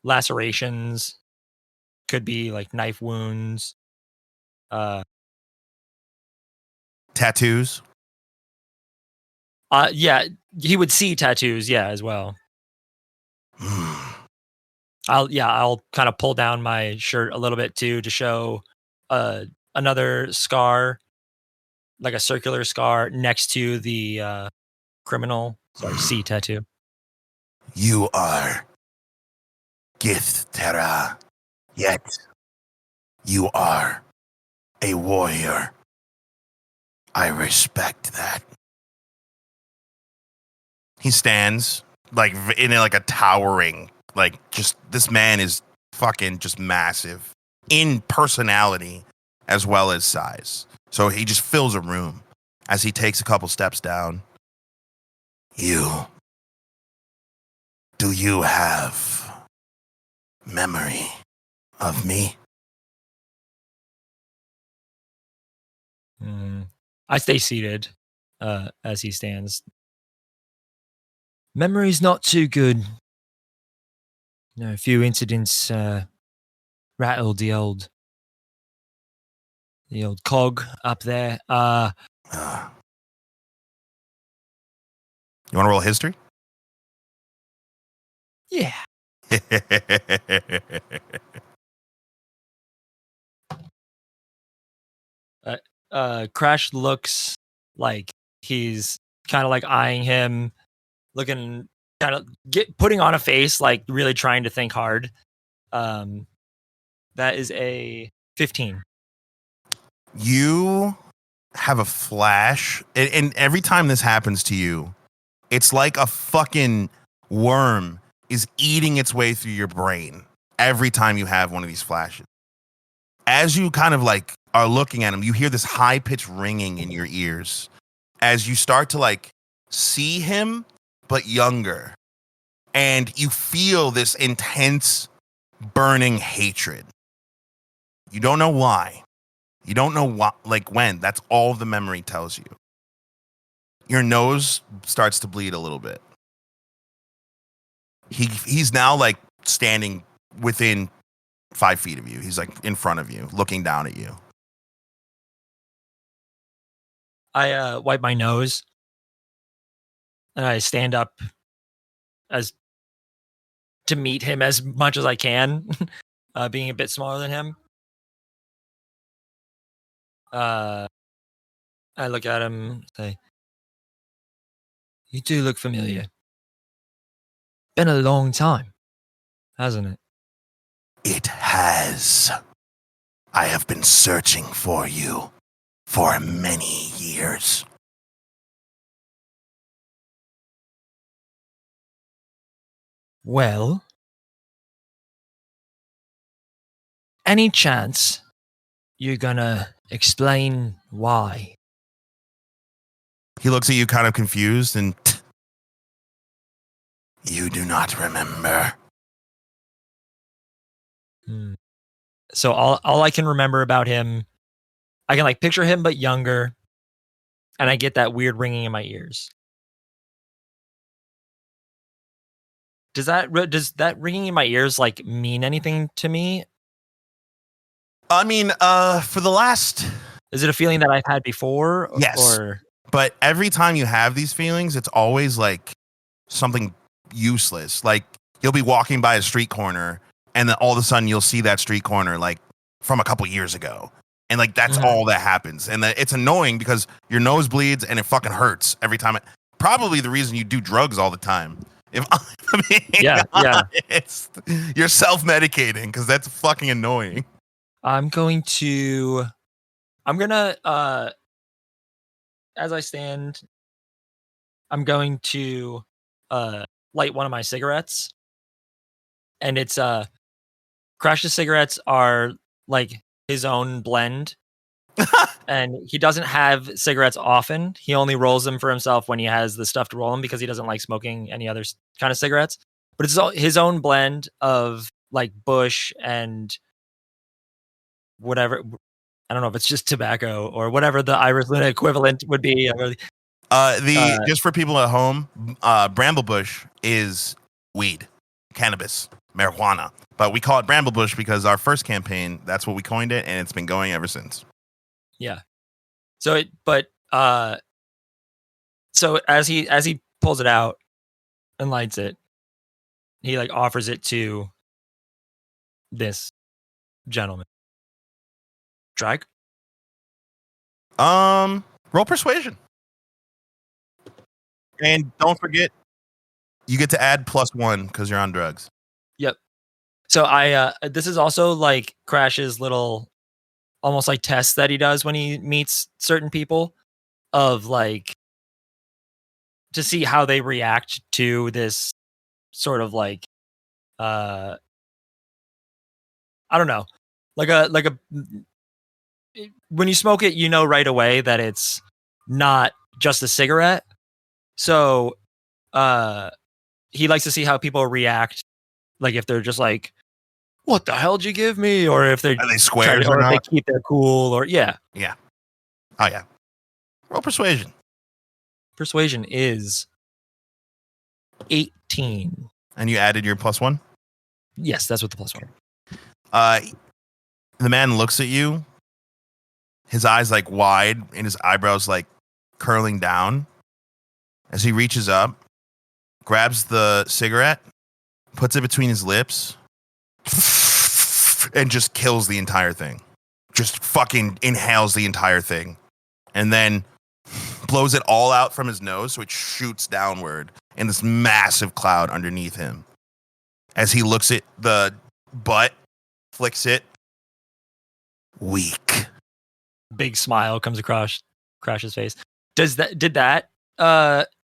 lacerations, could be like knife wounds, tattoos. Yeah, he would see tattoos, as well. I'll kind of pull down my shirt a little bit too to show another scar, like a circular scar next to the C tattoo. You are Githrak, yet you are a warrior. I respect that. He stands like in like a towering, like just this man is fucking just massive in personality as well as size. So he just fills a room as he takes a couple steps down. Do you have memory of me? I stay seated as he stands. Memory's not too good. A few incidents rattled the old cog up there. You want to roll history? Yeah. Crash looks like he's kind of like eyeing him, looking kind of putting on a face, like really trying to think hard. That is a 15. You have a flash, and every time this happens to you, it's like a fucking worm is eating its way through your brain every time you have one of these flashes. As you kind of like are looking at him, you hear this high-pitched ringing in your ears as you start to like see him, but younger. And you feel this intense, burning hatred. You don't know why. You don't know what, like when. That's all the memory tells you. Your nose starts to bleed a little bit. He's now like standing within 5 feet of you. He's like in front of you, looking down at you. I wipe my nose and I stand up as to meet him as much as I can, being a bit smaller than him. I look at him and say, "You do look familiar. Been a long time, hasn't it?" It has. I have been searching for you for many years. Well, any chance you're gonna explain why? He looks at you kind of confused and you do not remember. So all I can remember about him, I can like picture him but younger, and I get that weird ringing in my ears. Does that ringing in my ears like mean anything to me? I mean, for the last... Is it a feeling that I've had before? Yes. Or but every time you have these feelings, it's always like something useless. Like you'll be walking by a street corner and then all of a sudden you'll see that street corner like from a couple years ago. And like that's all that happens. And it's annoying because your nose bleeds and it fucking hurts every time. Probably the reason you do drugs all the time. If I mean, yeah. It's you're self-medicating because that's fucking annoying. I'm gonna as I stand, I'm going to light one of my cigarettes. And it's Crash's cigarettes are like his own blend. And he doesn't have cigarettes often. He only rolls them for himself when he has the stuff to roll them because he doesn't like smoking any other kind of cigarettes. But it's his own blend of like Bush and whatever. I don't know if it's just tobacco or whatever the Irish Luna equivalent would be. Just for people at home, Bramblebush is weed, cannabis, marijuana. But we call it Bramblebush because our first campaign, that's what we coined it, and it's been going ever since. Yeah. So so as he pulls it out and lights it, he like offers it to this gentleman. Drag? Roll persuasion. And don't forget, you get to add +1 because you're on drugs. Yep. So this is also like Crash's little, almost like test that he does when he meets certain people, of like to see how they react to this sort of like I don't know, like a when you smoke it, you know right away that it's not just a cigarette. So he likes to see how people react, like if they're just like, "What the hell did you give me?" or if they're Are they squares or or if they not? keep their cool, or yeah. Yeah. Oh yeah. Roll persuasion. Persuasion is 18. And you added your +1? Yes, that's what the plus one. The man looks at you, his eyes like wide and his eyebrows like curling down as he reaches up, grabs the cigarette, puts it between his lips, and just kills the entire thing. Just fucking inhales the entire thing. And then blows it all out from his nose so it shoots downward in this massive cloud underneath him. As he looks at the butt, flicks it. Weak. Big smile comes across Crash's face. Did that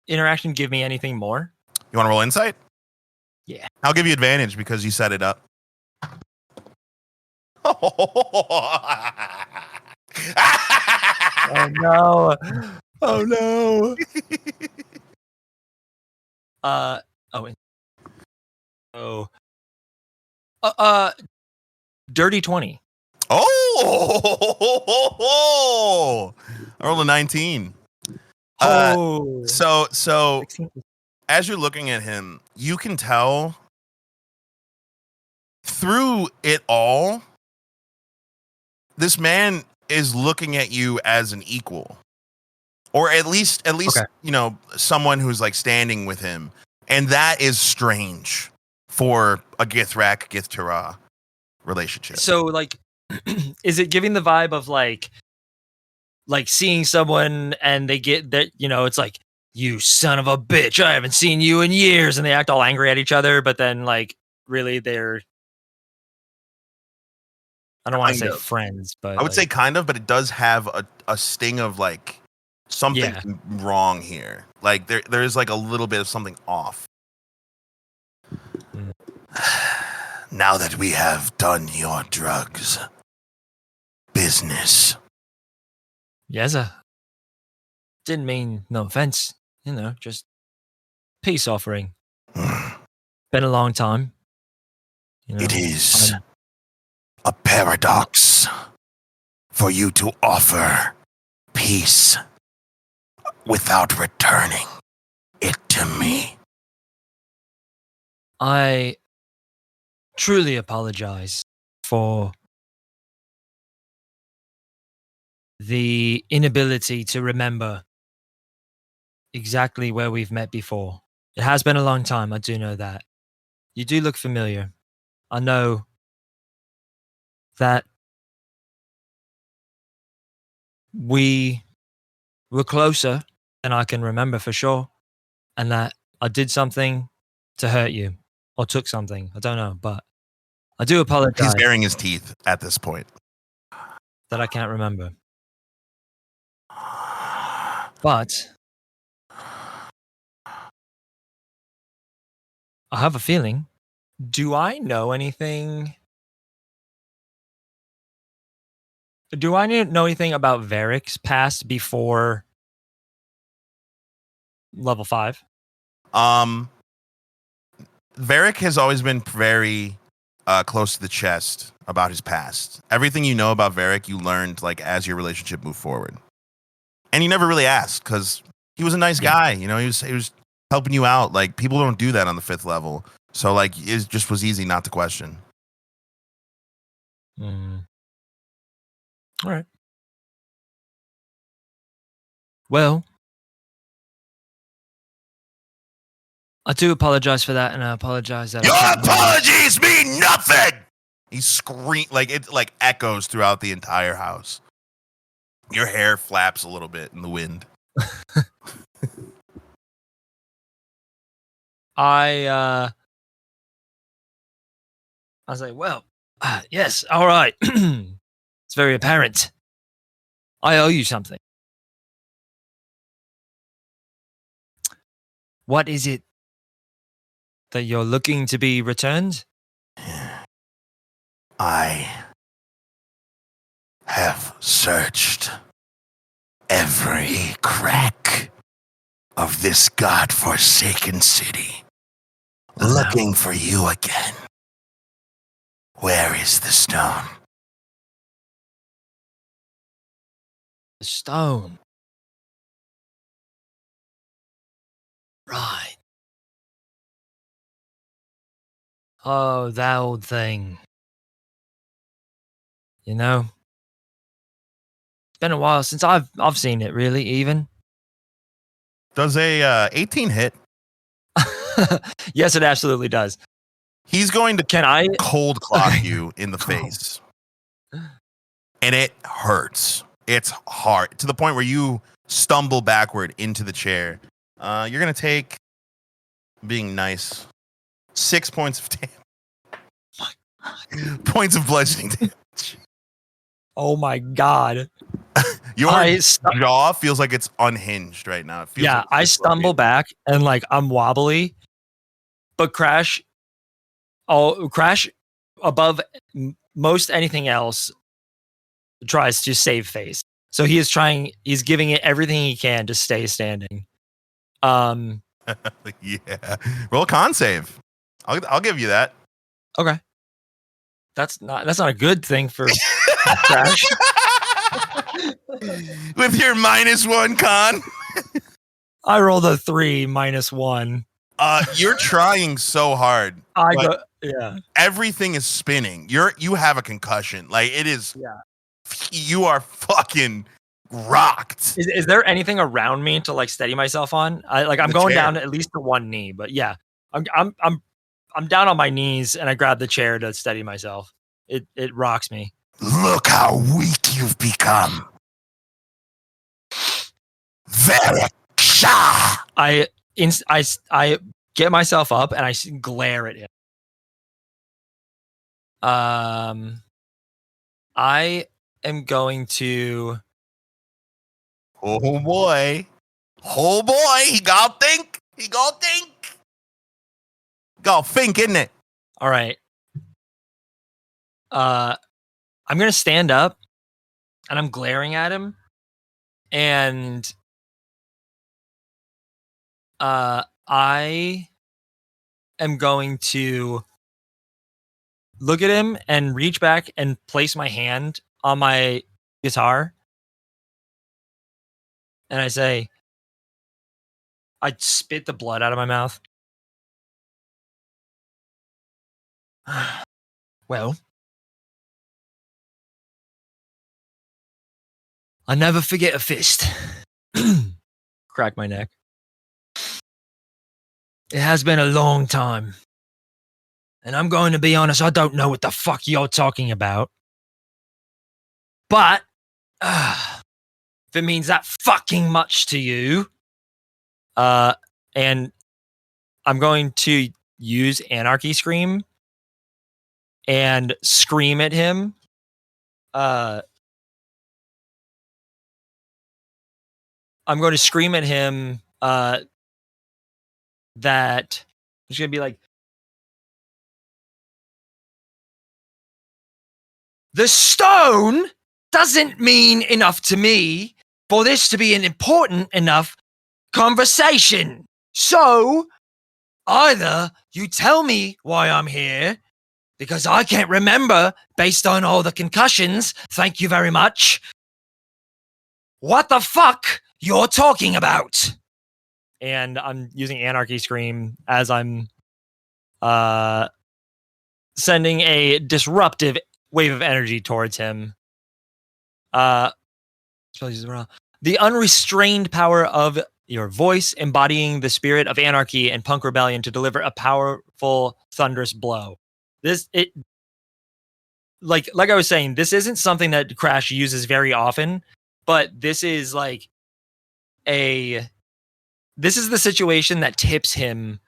interaction give me anything more? You want to roll insight? Yeah. I'll give you advantage because you set it up. Oh no. Oh no. Dirty 20. Oh, I rolled a 19. So 16. as you're looking at him, you can tell through it all, this man is looking at you as an equal, or at least, Okay. you know, someone who's like standing with him, and that is strange for a Githrak relationship. So like, is it giving the vibe of like seeing someone and they get that, you know, it's like, "You son of a bitch, I haven't seen you in years," and they act all angry at each other, but then like really they're, I don't want to say Kind of. friends, but I would say kind of, but it does have a sting of like something wrong here. Like there is like a little bit of something off. Mm. Now that we have done your drugs business. Yes, sir. Didn't mean no offense, you know, just peace offering. Been a long time. You know, It is a paradox for you to offer peace without returning it to me. I truly apologize for the inability to remember exactly where we've met before. It has been a long time, I do know that. You do look familiar. I know that we were closer than I can remember for sure, and that I did something to hurt you, or took something. I don't know, but I do apologize. He's baring his teeth at this point. That I can't remember. But I have a feeling. Do I know anything? Do I know anything about Varric's past before level 5? Varric has always been very close to the chest about his past. Everything you know about Varric, you learned like as your relationship moved forward, and you never really asked because he was a nice guy. You know, he was helping you out. Like people don't do that on the 5th level, so like it just was easy not to question. Mm. All right. Well, I do apologize for that, and I apologize that Your I can't remember. apologies mean nothing. He screamed like it like echoes throughout the entire house. Your hair flaps a little bit in the wind. I I was like, well, yes, all right. It's very apparent. I owe you something. What is it that you're looking to be returned? I have searched every crack of this godforsaken city, looking for you again. Where is the stone? The stone. Right. Oh, that old thing. You know, it's been a while since I've seen it. Really, even. Does a 18 hit? Yes, it absolutely does. He's going to Can I cold clock you in the face. And it hurts. It's hard to the point where you stumble backward into the chair. You're going to take, being nice, 6 points of damage. Points of bludgeoning damage. Oh my god. Your jaw feels like it's unhinged right now. It feels Yeah, like I stumble back and like I'm wobbly, but Crash above most anything else tries to save face. So he's giving it everything he can to stay standing. Yeah. Roll a con save. I'll give you that. Okay. That's not a good thing for Crash. With your -1 con. I rolled a 3 -1. You're trying so hard. Yeah. Everything is spinning. You have a concussion. Like it is. Yeah. You are fucking rocked. Is there anything around me to like steady myself on? I'm going down at least to one knee, but yeah, I'm down on my knees and I grab the chair to steady myself. It rocks me. Look how weak you've become. Very shy. I get myself up and I glare at him. I am going to. Oh boy, he got think. Got think, isn't it? All right. I'm gonna stand up, and I'm glaring at him, and I am going to look at him and reach back and place my hand on my guitar. And I say, I spit the blood out of my mouth. Well, I never forget a fist. Crack my neck. It has been a long time. And I'm going to be honest, I don't know what the fuck you're talking about. But, if it means that fucking much to you, and I'm going to use Anarchy Scream and scream at him. I'm going to scream at him that it's going to be like, the stone doesn't mean enough to me for this to be an important enough conversation. So, either you tell me why I'm here, because I can't remember based on all the concussions, thank you very much, what the fuck you're talking about. And I'm using Anarchy Scream as I'm sending a disruptive wave of energy towards him. The unrestrained power of your voice, embodying the spirit of anarchy and punk rebellion to deliver a powerful, thunderous blow. Like I was saying, this isn't something that Crash uses very often, but this is like this is the situation that tips him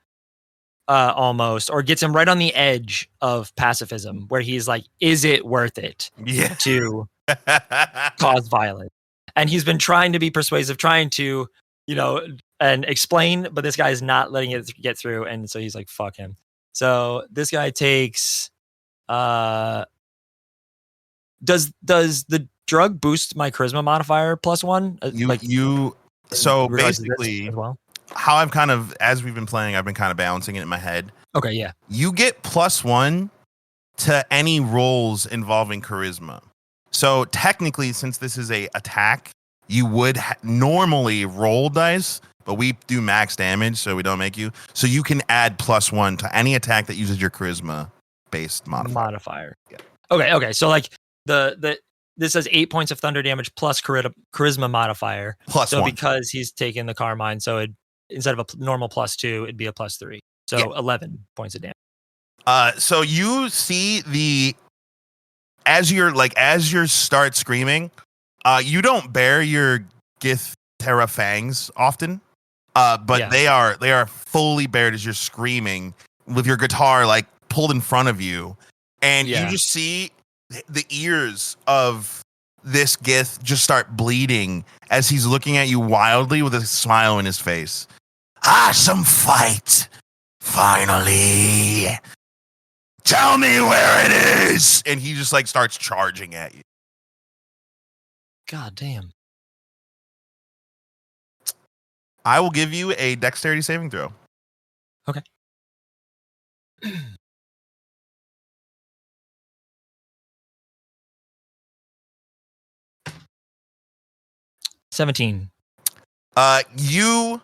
almost, or gets him right on the edge of pacifism, where he's like, "Is it worth it to cause violence?" And he's been trying to be persuasive, trying to, and explain, but this guy is not letting it get through, and so he's like, "Fuck him." So this guy takes. Does the drug boost my charisma modifier +1? So regards to this basically, as well? how I've kind of, as we've been playing, I've been kind of balancing it in my head. Okay, yeah. You get +1 to any rolls involving charisma. So technically, since this is a attack, you would normally roll dice, but we do max damage, so we don't make you. So you can add +1 to any attack that uses your charisma based modifier. Yeah. Okay. So like this says 8 points of thunder damage plus charisma modifier. +1. Because he's taken the Carmine, so instead of a normal +2, it'd be a +3. So 11 points of damage. So you see as you start screaming, you don't bare your Githrak fangs often, but they are fully bared as you're screaming with your guitar like pulled in front of you, and you just see the ears of this Gith just start bleeding as he's looking at you wildly with a smile in his face. Awesome fight, finally. Tell me where it is, and he just like starts charging at you. God damn. I will give you a dexterity saving throw. Okay. 17. You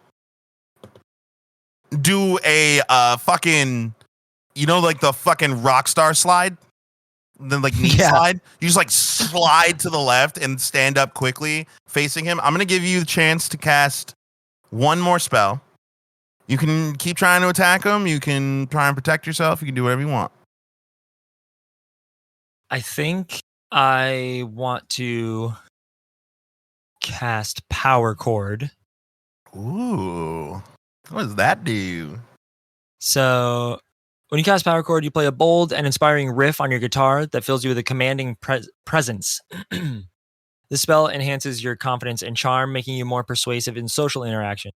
do a fucking, like the fucking rock star slide, then like knee slide. You just like slide to the left and stand up quickly facing him. I'm gonna give you the chance to cast one more spell. You can keep trying to attack him. You can try and protect yourself. You can do whatever you want. I think I want to cast Power Chord. Ooh. What does that do? So when you cast Power Chord, you play a bold and inspiring riff on your guitar that fills you with a commanding presence. This spell enhances your confidence and charm, making you more persuasive in social interaction.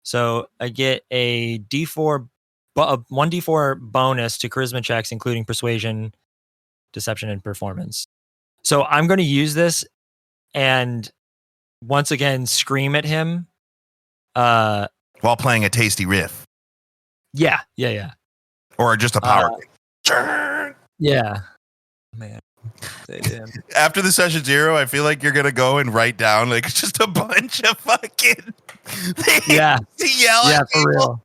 So I get a 1d4 bonus to charisma checks, including persuasion, deception, and performance. So I'm going to use this and once again scream at him. While playing a tasty riff. Yeah. Or just a power kick. Yeah. Man. After the session 0, I feel like you're going to go and write down like just a bunch of fucking things to yell at people. For real.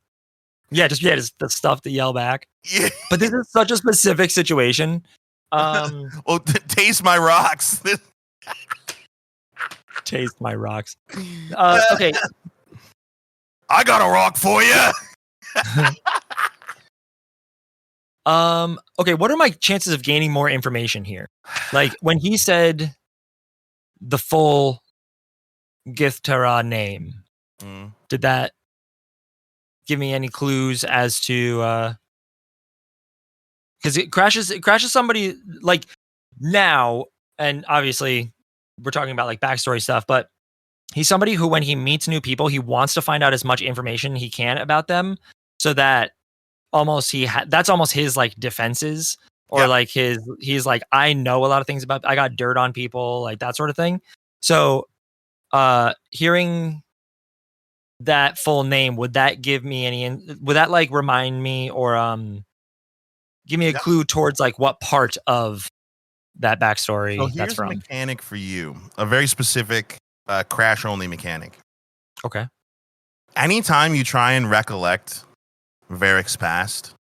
Just the stuff to yell back. Yeah. But this is such a specific situation. Well, taste my rocks. Taste my rocks. Okay. I got a rock for you. Okay, what are my chances of gaining more information here? Like when he said the full Githrak name, did that give me any clues as to because it crashes somebody like now, and obviously we're talking about like backstory stuff, but he's somebody who when he meets new people, he wants to find out as much information he can about them so that almost that's almost his like defenses or like he's like, I know a lot of things I got dirt on people, like that sort of thing. So hearing that full name, would that give me would that like remind me or give me a clue towards like what part of that backstory that's from? Here's a mechanic for you, a very specific crash only mechanic. Okay. Anytime you try and recollect Varric's past,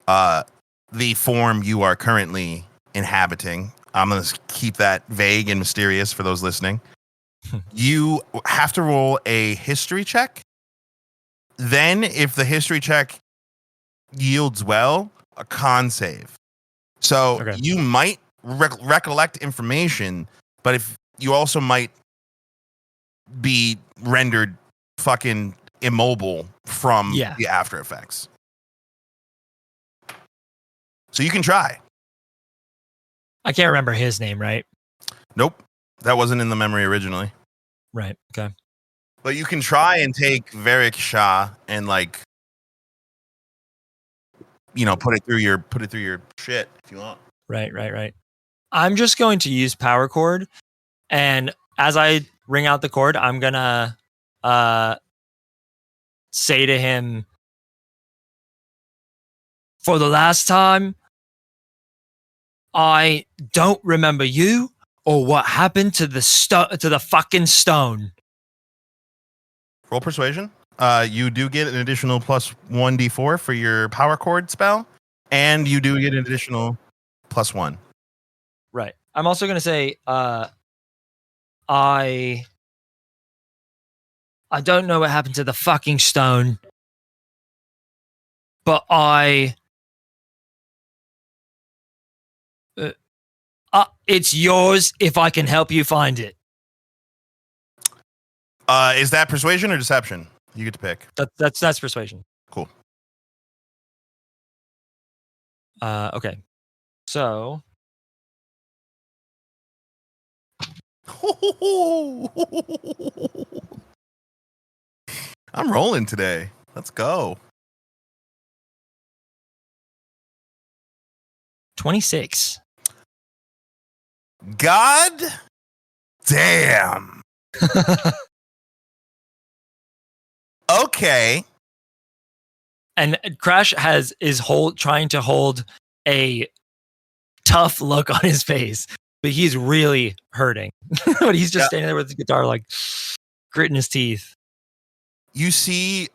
the form you are currently inhabiting, I'm going to keep that vague and mysterious for those listening. You have to roll a history check. Then, if the history check yields well, a con save. So you might recollect information, but if you also might be rendered fucking immobile from the after effects. So you can try. I can't remember his name, right? Nope. That wasn't in the memory originally. Right. Okay. But you can try and take Varric Shah and like, put it through your shit if you want. Right. I'm just going to use power chord, and as I ring out the chord, I'm gonna say to him, for the last time, I don't remember you or what happened to the fucking stone. Roll persuasion. You do get an additional plus 1d4 for your power chord spell, and you do get an additional plus 1. Right. I'm also gonna say, I don't know what happened to the fucking stone, but it's yours if I can help you find it. Is that persuasion or deception? You get to pick. That's persuasion. Cool. Okay. So I'm rolling today. Let's go. 26. God damn. Okay. And Crash is trying to hold a tough look on his face, but he's really hurting. But he's just standing there with the guitar, like gritting his teeth. You see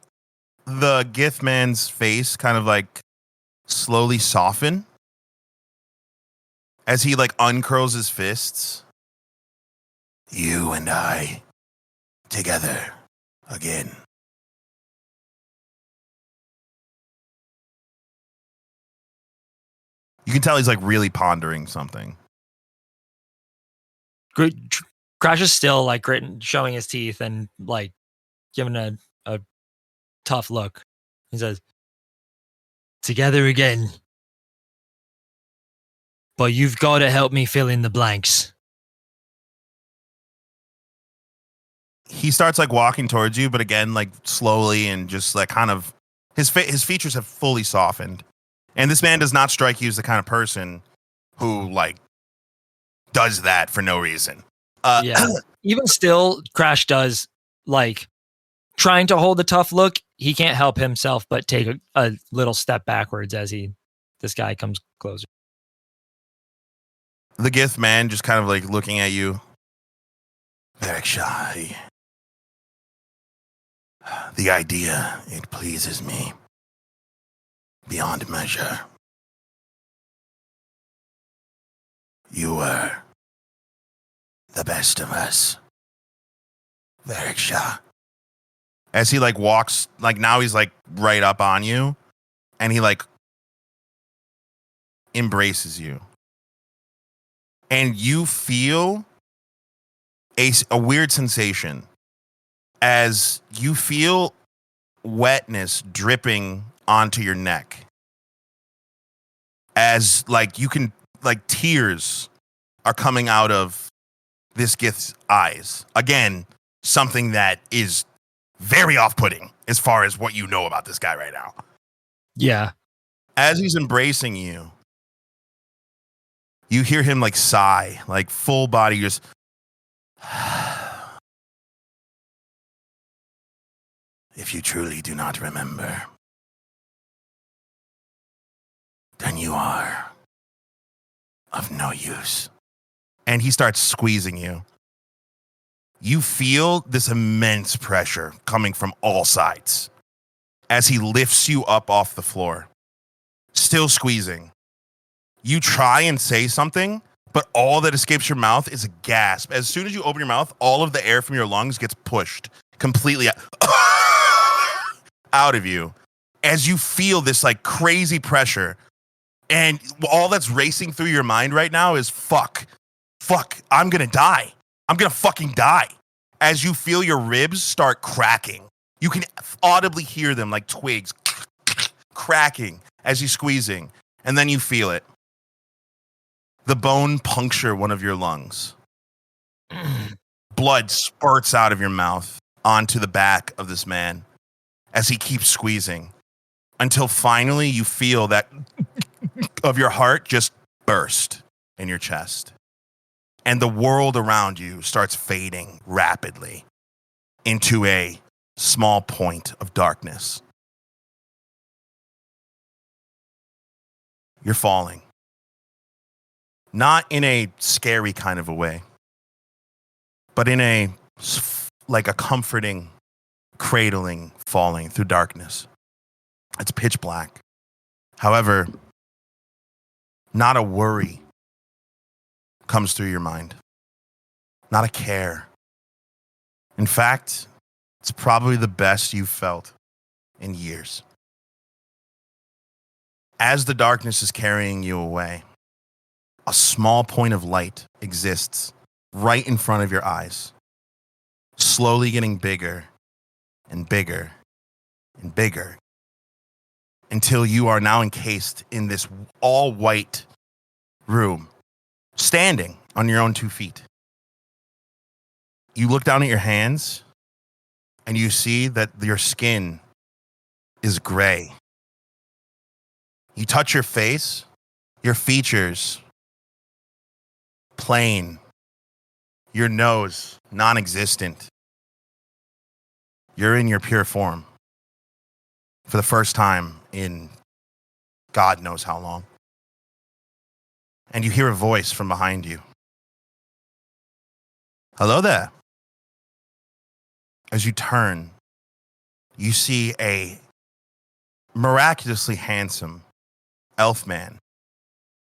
the Gith man's face kind of like slowly soften as he like uncurls his fists. You and I together again. You can tell he's like really pondering something. Crash is still like gritting, showing his teeth and like giving a tough look. He says, together again. But you've got to help me fill in the blanks. He starts like walking towards you, but again, like slowly and just like kind of his features have fully softened. And this man does not strike you as the kind of person who like does that for no reason. Yeah. Even still, Crash does like trying to hold a tough look. He can't help himself but take a little step backwards as this guy comes closer. The Gith man just kind of like looking at you. Very shy. The idea, it pleases me beyond measure. You were the best of us. Very shy. As he like walks, like now he's like right up on you, and he like embraces you. And you feel a weird sensation as you feel wetness dripping onto your neck. As like you can, like tears are coming out of this Gith's eyes. Again, something that is very off-putting as far as what you know about this guy right now. Yeah. As he's embracing you, you hear him like sigh, like full body just. If you truly do not remember, then you are of no use. And he starts squeezing you. You feel this immense pressure coming from all sides as he lifts you up off the floor, still squeezing. You try and say something, but all that escapes your mouth is a gasp. As soon as you open your mouth, all of the air from your lungs gets pushed completely out of you as you feel this like crazy pressure. And all that's racing through your mind right now is fuck, I'm going to die. I'm going to fucking die. As you feel your ribs start cracking, you can audibly hear them like twigs cracking as you're squeezing. And then you feel it. The bone puncture one of your lungs. Blood spurts out of your mouth onto the back of this man as he keeps squeezing until finally you feel that of your heart just burst in your chest. And the world around you starts fading rapidly into a small point of darkness. You're falling. Not in a scary kind of a way, but in a comforting, cradling, falling through darkness. It's pitch black. However, not a worry comes through your mind. Not a care. In fact, it's probably the best you've felt in years. As the darkness is carrying you away, a small point of light exists right in front of your eyes, slowly getting bigger and bigger and bigger until you are now encased in this all-white room, standing on your own 2 feet. You look down at your hands and you see that your skin is gray. You touch your face, your features plain, your nose non-existent. You're in your pure form for the first time in God knows how long. And you hear a voice from behind you. Hello there. As you turn, you see a miraculously handsome elf man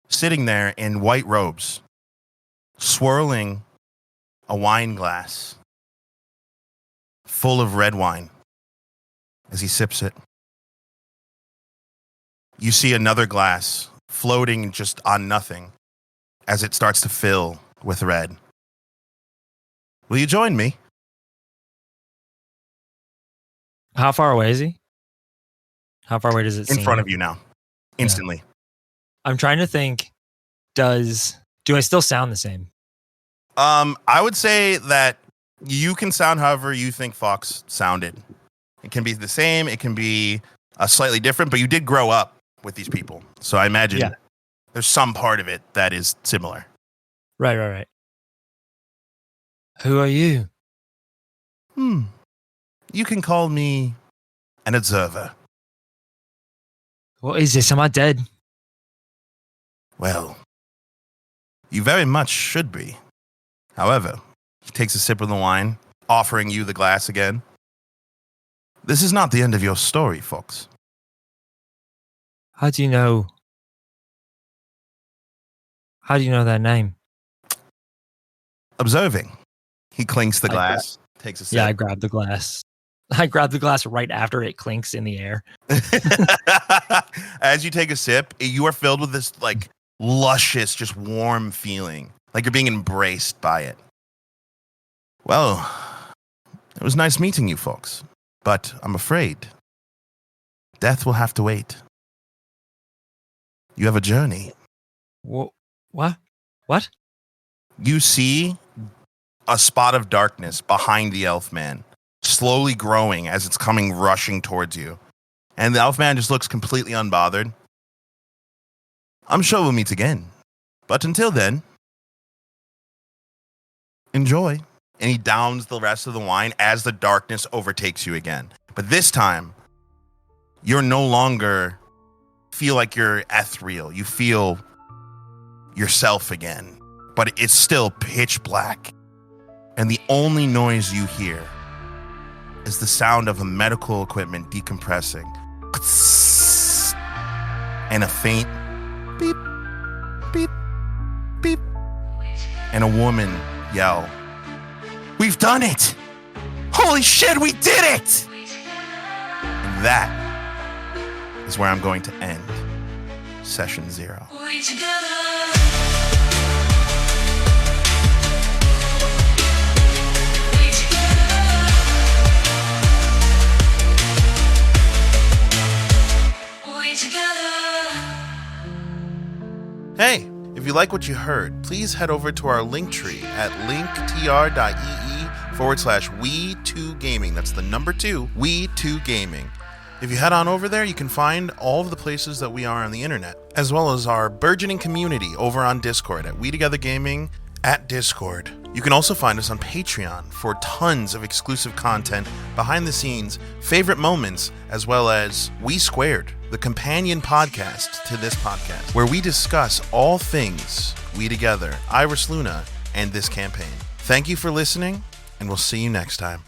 sitting there in white robes, swirling a wine glass full of red wine as he sips it. You see another glass floating just on nothing as it starts to fill with red. Will you join me? How far away is he? How far away does it seem? In front of you now. Instantly. Yeah. I'm trying to think, do I still sound the same? I would say that you can sound however you think Fox sounded. It can be the same, it can be slightly different, but you did grow up with these people. So I imagine there's some part of it that is similar. Right. Who are you? You can call me an observer. What is this? Am I dead? Well, you very much should be. However, he takes a sip of the wine, offering you the glass again. This is not the end of your story, Fox. How do you know? How do you know that name? Observing. He clinks the glass, takes a sip. Yeah, I grabbed the glass. I grabbed the glass right after it clinks in the air. As you take a sip, you are filled with this like luscious, just warm feeling. Like you're being embraced by it. Well, it was nice meeting you, folks. But I'm afraid death will have to wait. You have a journey. What? What? You see a spot of darkness behind the elf man, slowly growing as it's coming rushing towards you. And the elf man just looks completely unbothered. I'm sure we'll meet again. But until then, enjoy. And he downs the rest of the wine as the darkness overtakes you again. But this time, you're no longer feel like you're ethereal. You feel yourself again. But it's still pitch black. And the only noise you hear is the sound of a medical equipment decompressing. And a faint beep, beep, beep. And a woman yell, "We've done it! Holy shit, we did it!" And that is where I'm going to end session 0. Together. Hey, if you like what you heard, please head over to our link tree at linktr.ee/we2gaming. That's the number 2, we2gaming. If you head on over there, you can find all of the places that we are on the internet, as well as our burgeoning community over on Discord at We Together Gaming at Discord. You can also find us on Patreon for tons of exclusive content, behind the scenes, favorite moments, as well as We Squared, the companion podcast to this podcast, where we discuss all things We Together, Iris Luna, and this campaign. Thank you for listening, and we'll see you next time.